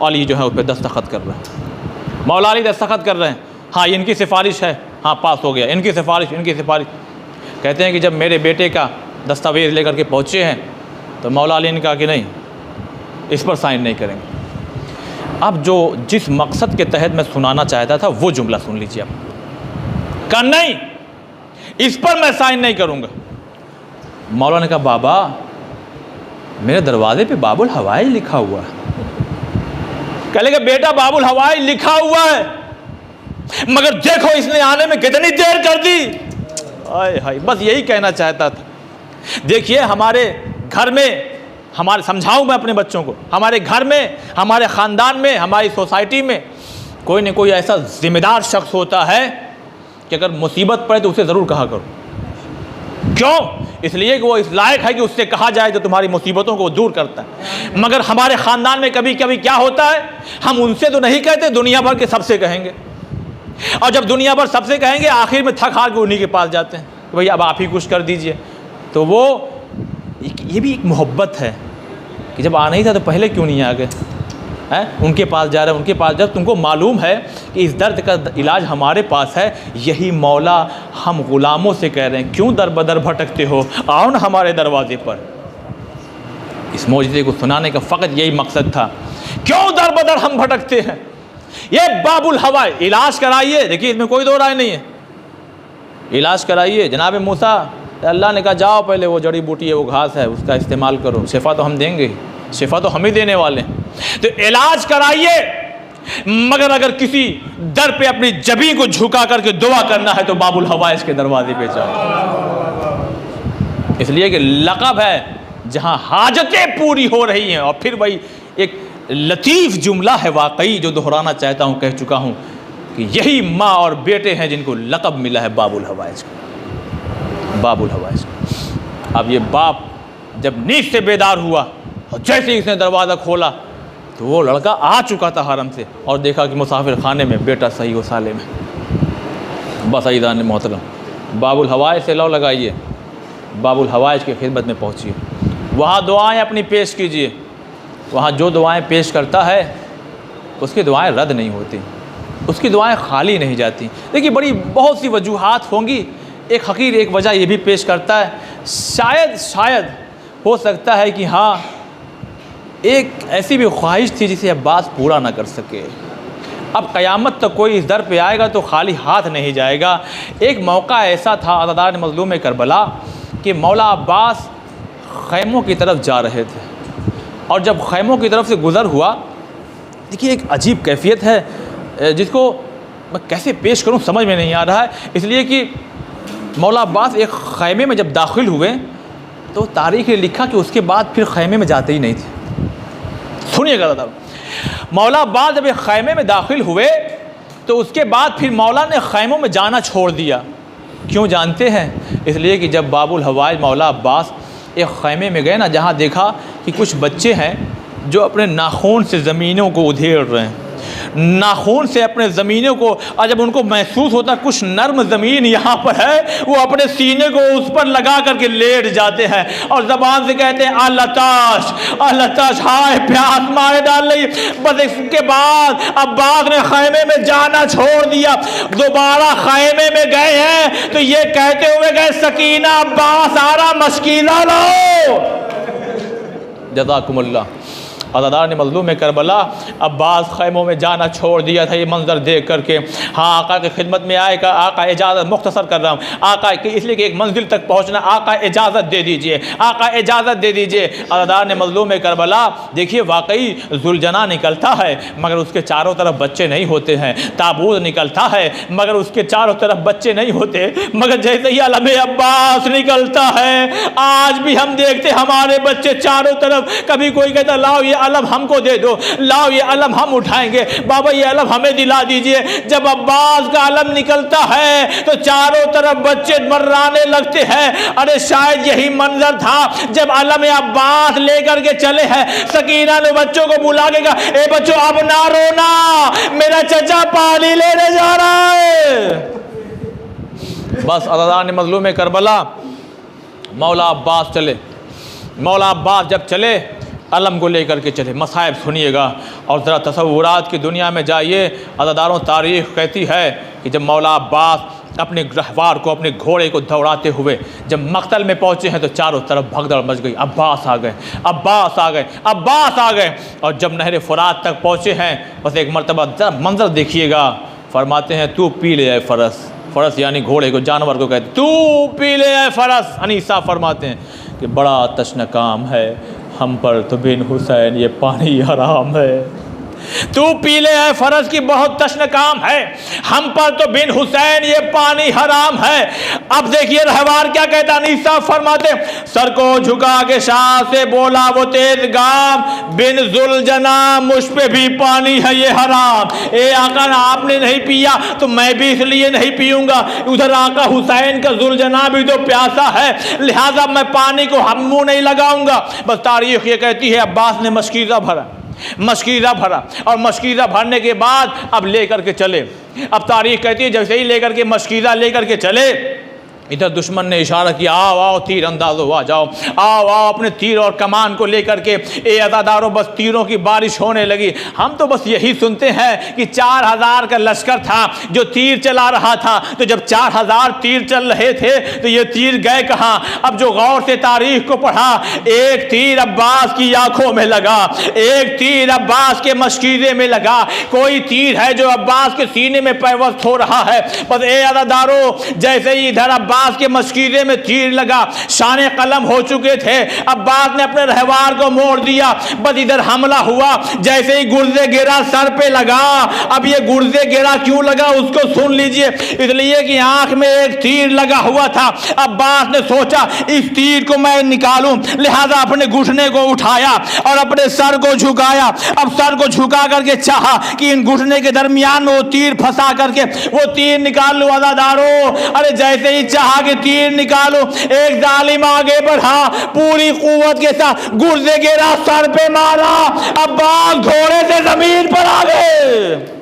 अली जो है उस पर दस्तखत कर रहे हैं। मौला अली दस्तखत कर रहे हैं, हाँ इनकी सिफारिश है, हाँ पास हो गया, इनकी सिफारिश, इनकी सिफारिश। कहते हैं कि जब मेरे बेटे का दस्तावेज़ लेकर के पहुँचे हैं तो मौला अली ने कहा कि नहीं, इस पर साइन नहीं करेंगे। अब जो जिस मकसद के तहत मैं सुनाना चाहता था वो जुमला सुन लीजिए आप। कहा नहीं, इस पर मैं साइन नहीं करूँगा। मौला ने कहा बाबा मेरे दरवाजे पे बाबुल हवाई लिखा हुआ है। कह लेगा बेटा बाबुल हवाई लिखा हुआ है, मगर देखो इसने आने में कितनी देर कर दी। आय हाय, बस यही कहना चाहता था। देखिए हमारे घर में, हमारे, समझाऊं मैं अपने बच्चों को, हमारे घर में, हमारे ख़ानदान में, हमारी सोसाइटी में कोई न कोई ऐसा ज़िम्मेदार शख्स होता है कि अगर मुसीबत पड़े तो उसे ज़रूर कहा करो। क्यों? इसलिए कि वो इस लायक है कि उससे कहा जाए तो तुम्हारी मुसीबतों को दूर करता है। मगर हमारे ख़ानदान में कभी कभी क्या होता है, हम उनसे तो नहीं कहते, दुनिया भर के सबसे कहेंगे, और जब दुनिया भर सबसे कहेंगे आखिर में थक हार के उन्हीं के पास जाते हैं कि भाई अब आप ही कुछ कर दीजिए। तो वो ये भी एक मोहब्बत है कि जब आना ही था तो पहले क्यों नहीं आ गए हैं, उनके पास जा रहे हैं, उनके पास। जब तुमको मालूम है कि इस दर्द का इलाज हमारे पास है, यही मौला हम ग़ुलामों से कह रहे हैं क्यों दर बदर भटकते हो, आओ ना हमारे दरवाजे पर। इस मौजज़े को सुनाने का फ़कत यही मकसद था, क्यों दर बदर हम भटकते हैं। ये बाबुल हवाई, इलाज कराइए। देखिए इसमें कोई दो राय नहीं है, इलाज कराइए। जनाब मूसा तो अल्लाह ने कहा जाओ पहले वो जड़ी बूटी है, वो घास है, उसका इस्तेमाल करो, शिफा तो हम देंगे, शिफा तो हम ही देने वाले हैं। तो इलाज कराइए, मगर अगर किसी दर पे अपनी जबी को झुका करके दुआ करना है तो बाबुल हवाइज के दरवाजे पे जाओ। इसलिए कि लक़ब है जहां हाजतें पूरी हो रही हैं। और फिर वही एक लतीफ़ जुमला है वाकई जो दोहराना चाहता हूं, कह चुका हूं कि यही माँ और बेटे हैं जिनको लक़ब मिला है बाबुल हवाइज का, बाबुल हवाइज का। अब ये बाप जब नींद से बेदार हुआ और जैसे ही इसने दरवाज़ा खोला तो वो लड़का आ चुका था हरम से और देखा कि मुसाफिर खाने में बेटा सही हो साले में। बस ईदान मोहतरम, बाबुल हवाइज से लौ लगाइए, बाबुल हवाइज की खिदमत में पहुँचिए, वहाँ दुआएं अपनी पेश कीजिए। वहाँ जो दुआएं पेश करता है उसकी दुआएं रद्द नहीं होती, उसकी दुआएं खाली नहीं जाती। देखिए बड़ी बहुत सी वजूहात होंगी, एक हकीर एक वजह ये भी पेश करता है, शायद हो सकता है कि हाँ एक ऐसी भी ख्वाहिश थी जिसे अब्बास पूरा ना कर सके। अब क़यामत तक कोई इस दर पे आएगा तो खाली हाथ नहीं जाएगा। एक मौका ऐसा था अज़ादार मज़लूम करबला कि मौला अब्बास ख़ैमों की तरफ जा रहे थे और जब ख़ैमों की तरफ से गुज़र हुआ, देखिए एक अजीब कैफियत है जिसको मैं कैसे पेश करूं समझ में नहीं आ रहा है। इसलिए कि मौला अब्बास एक ख़ैमे में जब दाखिल हुए तो तारीख़ ने लिखा कि उसके बाद फिर ख़ैमे में जाते ही नहीं थे। सुनिएगा ज़रा, मौला अब्बास जब एक ख़ैमे में दाखिल हुए तो उसके बाद फिर मौला ने ख़ैमों में जाना छोड़ दिया। क्यों जानते हैं? इसलिए कि जब बाबुल हवाइज मौला अब्बास एक ख़ैमे में गए ना, जहाँ देखा कि कुछ बच्चे हैं जो अपने नाखून से ज़मीनों को उधेड़ रहे हैं, नाखून से अपने ज़मीनों को, और जब उनको महसूस होता कुछ नर्म ज़मीन यहाँ पर है, वो अपने सीने को उस पर लगा करके लेट जाते हैं और ज़बान से कहते हैं अल्लाताश, हाय प्यास मारे डाल रही। बस इसके बाद अब्बास ने ख़ैमे में जाना छोड़ दिया, दोबारा ख़ैमे में गए हैं तो ये कहते हुए गए सकीना अब्बास आ रहा, मशकीला लो। जज़ाकुमुल्लाह। अज़ादार ने मज़लूम करबला अब्बास ख़ैमों में जाना छोड़ दिया था। ये मंज़र देख करके हाँ आका की खिदमत में आए का आका इजाज़त, मुख्तसर कर रहा हूँ आका की, इसलिए कि एक मंजिल तक पहुँचना, आका इजाज़त दे दीजिए, आका इजाज़त दे दीजिए। अज़ादार ने मज़लूम करबला देखिए वाकई ज़ुलजना निकलता है मगर उसके चारों तरफ बच्चे नहीं होते हैं, ताबूत निकलता है मगर उसके चारों तरफ बच्चे नहीं होते। मगर जैसे ही अलम अब्बास निकलता है, आज भी हम देखते हमारे बच्चे चारों तरफ, कभी कोई कहता लाओ ये अलम हमको दे दो, लाओ ये अलम हम उठाएंगे, बाबा ये अलम हमें दिला दीजिए। जब अब्बास का अलम निकलता है तो चारों तरफ बच्चे मर्राने लगते हैं। अरे शायद यही मंजर था जब अलम अब्बास लेकर के चले हैं, सकीना ने बच्चों को बुला के कहा ए बच्चों अब ना रोना, मेरा चचा पानी लेने जा रहा है। बस अज़ादार ने मज़लूम करबला मौला अब्बास चले, मौला अब्बास जब चले अलम को लेकर के चले। मसाइब सुनिएगा और ज़रा तसव्वुरात की दुनिया में जाइए। अज़ादारों तारीख़ कहती है कि जब मौला अब्बास अपने गहवार को, अपने घोड़े को दौड़ाते हुए जब मक्तल में पहुँचे हैं तो चारों तरफ भगदड़ मच गई, अब्बास आ गए, अब्बास आ गए, अब्बास आ गए। और जब नहर फ़ुरात तक पहुँचे हैं बस एक मरतबा जरा मंजर देखिएगा, फरमाते हैं तू पी ले आए फ़रस, फ़रस यानी घोड़े को, जानवर को कहते तू पी ले आए फ़रस। हनीसा फरमाते हैं कि बड़ा तश्न काम है, हम पर तो बिन हुसैन ये पानी हराम है। तू पी ले है फ़रस की बहुत तश्न काम है, हम पर तो बिन हुसैन ये पानी हराम है। अब देखिए रहवार क्या कहता, नीसा फरमाते सर को झुका के शाह से बोला वो तेज गाम, बिन जुलजना मुझ पे भी पानी है ये हराम। ए आका आपने नहीं पिया तो मैं भी इसलिए नहीं पीऊंगा, उधर आका हुसैन का जुलजना भी तो प्यासा है, लिहाजा मैं पानी को हम मुँह नहीं लगाऊंगा। बस तारीख ये कहती है अब्बास ने मशकीज़ा भरा, मशकीज़ा भरा और मशकीज़ा भरने के बाद अब लेकर के चले। अब तारीख़ कहती है जैसे ही लेकर के मशकीज़ा लेकर के चले, इधर दुश्मन ने इशारा किया आओ आओ तीर अंदाज हो, आ जाओ, आओ आओ अपने तीर और कमान को लेकर के। ए अज़ादारों बस तीरों की बारिश होने लगी। हम तो बस यही सुनते हैं कि 4000 का लश्कर था जो तीर चला रहा था, तो जब 4000 तीर चल रहे थे तो ये तीर गए कहाँ। अब जो गौर से तारीख को पढ़ा, एक तीर अब्बास की आंखों में लगा, एक तीर अब्बास के मशकीज़े में लगा, कोई तीर है जो अब्बास के सीने में पैवस्त हो रहा है। बस ए अज़ादारों जैसे ही इधर अब्बास अब्बास के मशकीरे में तीर लगा, शाने कलम हो चुके थे। अब्बास ने अपने रहवार को मोड़ दिया, बस इधर हमला हुआ। जैसे ही गुर्जे गिरा सर पे लगा। अब ये गुर्जे गिरा क्यों लगा उसको सुन लीजिए। इसलिए कि आंख में एक तीर लगा हुआ था। अब्बास ने सोचा इस तीर को मैं निकालूं, लिहाजा अपने घुटने को उठाया और अपने सर को झुकाया। अब सर को झुका करके चाहा कि इन घुटने के दरमियान में वो तीर फंसा करके वो तीर निकाल लूं। अज़ादारों, अरे जैसे ही चाहा कि तीर निकालूं, एक जालिम आगे बढ़ा, पूरी कुव्वत के साथ गुर्जे गिरा, सर पे मारा। अब्बास घोड़े से जमीन पर आ गए।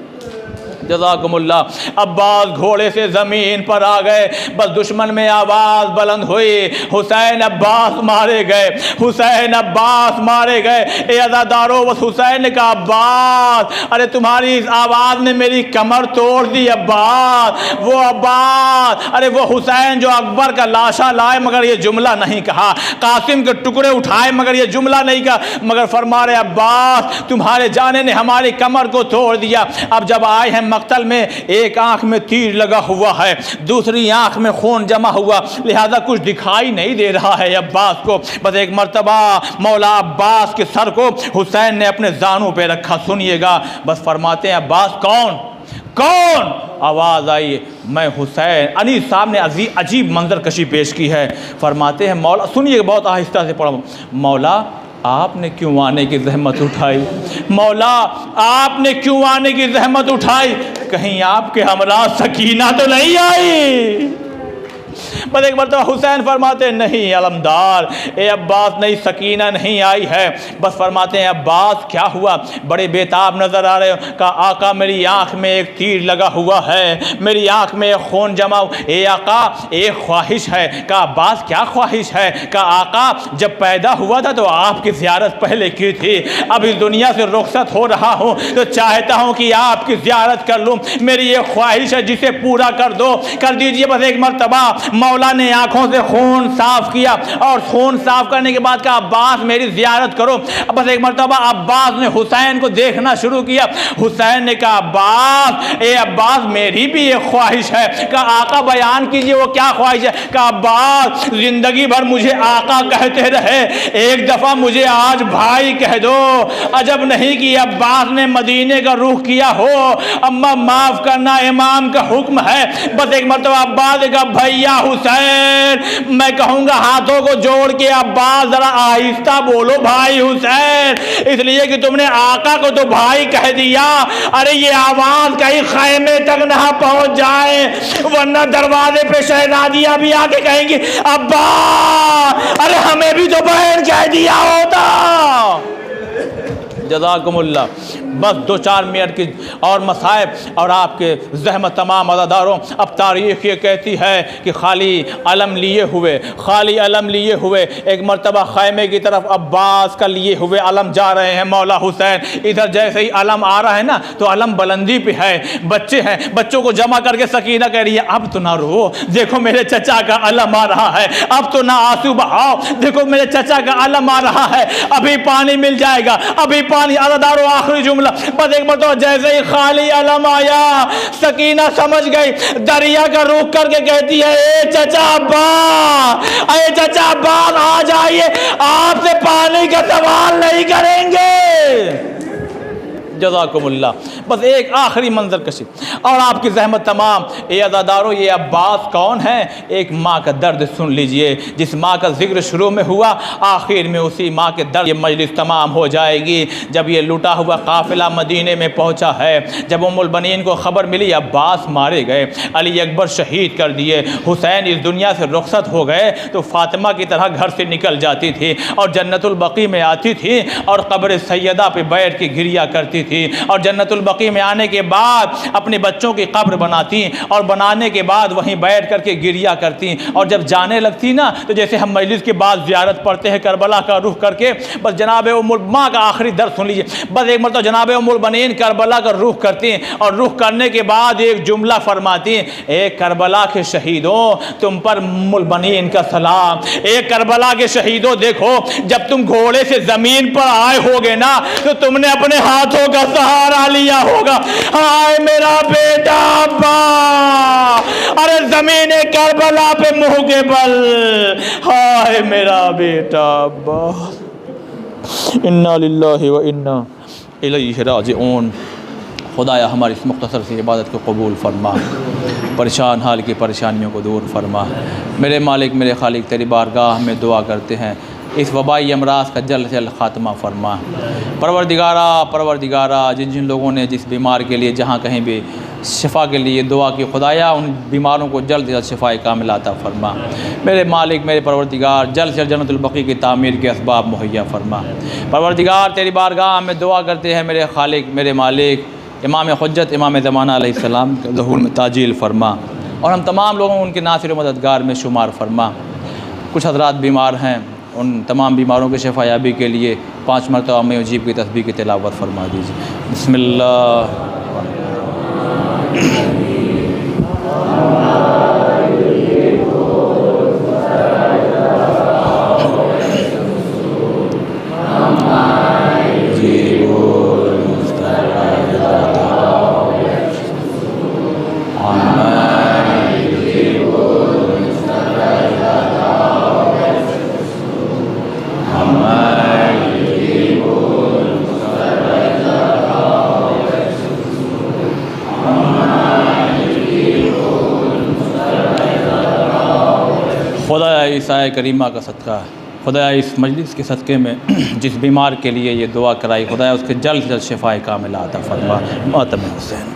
जज़ाकुमुल्लाह। अब्बास घोड़े से ज़मीन पर आ गए। बस दुश्मन में आवाज़ बुलंद हुई, हुसैन अब्बास मारे गए, हुसैन अब्बास मारे गए। ए अज़ादारों, बस हुसैन ने कहा अब्बास, अरे तुम्हारी इस आवाज़ ने मेरी कमर तोड़ दी अब्बास। वो अब्बास, अरे वो हुसैन जो अकबर का लाशा लाए मगर ये जुमला नहीं कहा, कासिम के टुकड़े उठाए मगर ये जुमला नहीं कहा, मगर फरमा रहे अब्बास तुम्हारे जाने ने हमारी कमर को तोड़ दिया। अब जब आए हैं मक्तल में, एक आंख में तीर लगा हुआ है, दूसरी आंख में खून जमा हुआ, लिहाजा कुछ दिखाई नहीं दे रहा है अब्बास को। बस एक मर्तबा मौला अब्बास के सर को हुसैन ने अपने जानों पे रखा। सुनिएगा, बस फरमाते हैं अब्बास कौन कौन? आवाज़ आई, मैं हुसैन। अनीस साहब ने अजीब मंजर कशी पेश की है। फरमाते हैं मौला, सुनिए बहुत आहिस्ता से पढ़ो, मौला आपने क्यों आने की जहमत उठाई? मौला आपने क्यों आने की जहमत उठाई? कहीं आपके हमरा सकीना तो नहीं आई? बस एक मरतबा हुसैन फरमाते नहीं अलमदार, ए अब्बास नहीं, सकीना नहीं आई है। बस फरमाते हैं अब्बास क्या हुआ? बड़े बेताब नज़र आ रहे हो। कहा आका मेरी आँख में एक तीर लगा हुआ है, मेरी आँख में एक खून जमा। ए आका एक ख्वाहिश है। कहा अब्बास क्या ख्वाहिश है? कहा आका जब पैदा हुआ था तो आपकी ज़ियारत पहले की थी, अब इस दुनिया से रुखसत हो रहा हूँ तो चाहता हूँ कि आपकी ज़ियारत कर लूँ। मेरी ये ख्वाहिश है, जिसे पूरा कर दो, कर दीजिए। बस एक मरतबा मौला ने आंखों से खून साफ किया और खून साफ करने के बाद कहा अब्बास मेरी ज़ियारत करो। बस एक मरतबा अब्बास ने हुसैन को देखना शुरू किया। हुसैन ने कहा अब्बास, ए अब्बास मेरी भी एक ख्वाहिश है। कहा आका बयान कीजिए वो क्या ख्वाहिश है? कहा अब्बास जिंदगी भर मुझे आका कहते रहे, एक दफ़ा मुझे आज भाई कह दो। अजब नहीं कि अब्बास ने मदीने का रुख किया हो, अम्मा माफ़ करना इमाम का हुक्म है। बस एक मरतबा अब्बास ने कहा भैया हुसैन, मैं कहूँगा हाथों को जोड़ के अब्बास जरा आहिस्ता बोलो भाई हुसैन, इसलिए कि तुमने आका को तो भाई कह दिया। अरे ये आवाज़ कहीं खैमे तक ना पहुँच जाए, वरना दरवाजे पे शहनादियाँ भी आके कहेंगी अब्बा, अरे हमें भी तो बहन कह दिया होता। जज़ाकुमुल्लाह। बस 2-4 मिनट की और मसाइब और आपके जहमत तमाम अज़ादारों। अब तारीख़ ये कहती है कि खाली अलम लिए हुए एक मरतबा खैमे की तरफ अब्बास का लिए हुए अलम जा रहे हैं मौला हुसैन। इधर जैसे ही अलम आ रहा है ना तो अलम बुलंदी पे है, बच्चे हैं, बच्चों को जमा करके सकीना कह रही है अब तो ना रो, देखो मेरे चचा का अलम आ रहा है, अब तो ना आंसू बहाओ, देखो मेरे चचा का अलम आ रहा है, अभी पानी मिल जाएगा, अभी पानी। अज़ादारों आखिरी जुमला, बस एक बार तो जैसे ही खाली अलम आया सकीना समझ गई, दरिया का रुख करके कहती है ए चचा अब्बास, ए चचा अब्बास आ जाइए, आपसे पानी का सवाल नहीं करेंगे। जज़ाकुमुल्लाह। बस एक आखिरी मंजर कशी और आपकी जहमत तमाम। ए अज़ादारों ये अब्बास कौन है? एक माँ का दर्द सुन लीजिए। जिस माँ का जिक्र शुरू में हुआ आखिर में उसी माँ के दर्द ये मजलिस तमाम हो जाएगी। जब ये लुटा हुआ काफ़िला मदीने में पहुँचा है, जब उम्मुल बनीन को ख़बर मिली अब्बास मारे गए, अली अकबर शहीद कर दिए, हुसैन इस दुनिया से रुखसत हो गए, तो फ़ातिमा की तरह घर से निकल जाती थी और जन्नतुल बकी में आती थी और क़ब्र सैयदा पे बैठ के गिरिया करती थी और जन्नतुल बकी में आने के बाद अपने बच्चों की कब्र बनाती और बनाने के बाद वहीं बैठ करके गिरिया करती और जब जाने लगती ना तो जैसे हम मजलिस के बाद ज़ियारत पढ़ते हैं करबला का रुख करके, बस जनाब उम्मुल माँ का आखिरी दर्द सुन लीजिए। बस एक मरतबा जनाब उम्मुल बनीन करबला का रुख करती और रुख करने के बाद एक जुमला फरमाती, ए करबला के शहीदों तुम पर उम्मुल बनीन का सलाम। ए करबला के शहीदों देखो जब तुम घोड़े से ज़मीन पर आए होगे ना तो तुमने अपने हाथों का सहारा लिया होगा। हाय मेरा बेटा अब्बा, अरे ज़मीन करबला पे मुँह के बल, हाय मेरा बेटा अब्बास, इन्ना लिल्लाहि व इन्ना इलैहि राजिऊन। खुदाया हमारी इस मुख्तसर सी इबादत को कबूल फरमा, परेशान हाल की परेशानियों को दूर फरमा। मेरे मालिक मेरे खालिक तेरी बारगाह में दुआ करते हैं, इस वबाई अमराज का जल्द से जल्द ख़ात्मा फरमा। परवरदिगारा जिन जिन लोगों ने जिस बीमार के लिए जहाँ कहीं भी शिफ़ा के लिए दुआ की, खुदाया उन बीमारों को जल्द से जल्द शिफ़ाए कामिल अता फ़रमा। मेरे मालिक मेरे परवरदिगार जल्द से जल्द जन्नतुल बक़ी की तामीर के असबाब मुहैया फ़रमा। परवरदिगार तेरी बारगाह में दुआ करते हैं मेरे खालिक मेरे मालिक इमाम हुज्जत इमाम ज़माना अलैहिस्सलाम के ज़हूर में ताजील फ़रमा, और हम तमाम लोगों उनके नासिर व मददगार में शुमार फ़रमा। कुछ हज़रात बीमार हैं, उन तमाम बीमारों के शफ़ायाबी के लिए 5 मरतबा में अजीब की तस्बीह की तिलावत फरमा दीजिए। बिस्मिल्लाह। खुदा ईसा करीमा का सदका, खुदा इस मजलिस के सदक़े में जिस बीमार के लिए ये दुआ कराई, खुदा उसके जल्द से जल्द शिफ़ाए कामिल अता फ़रमा। मातम हुसैन।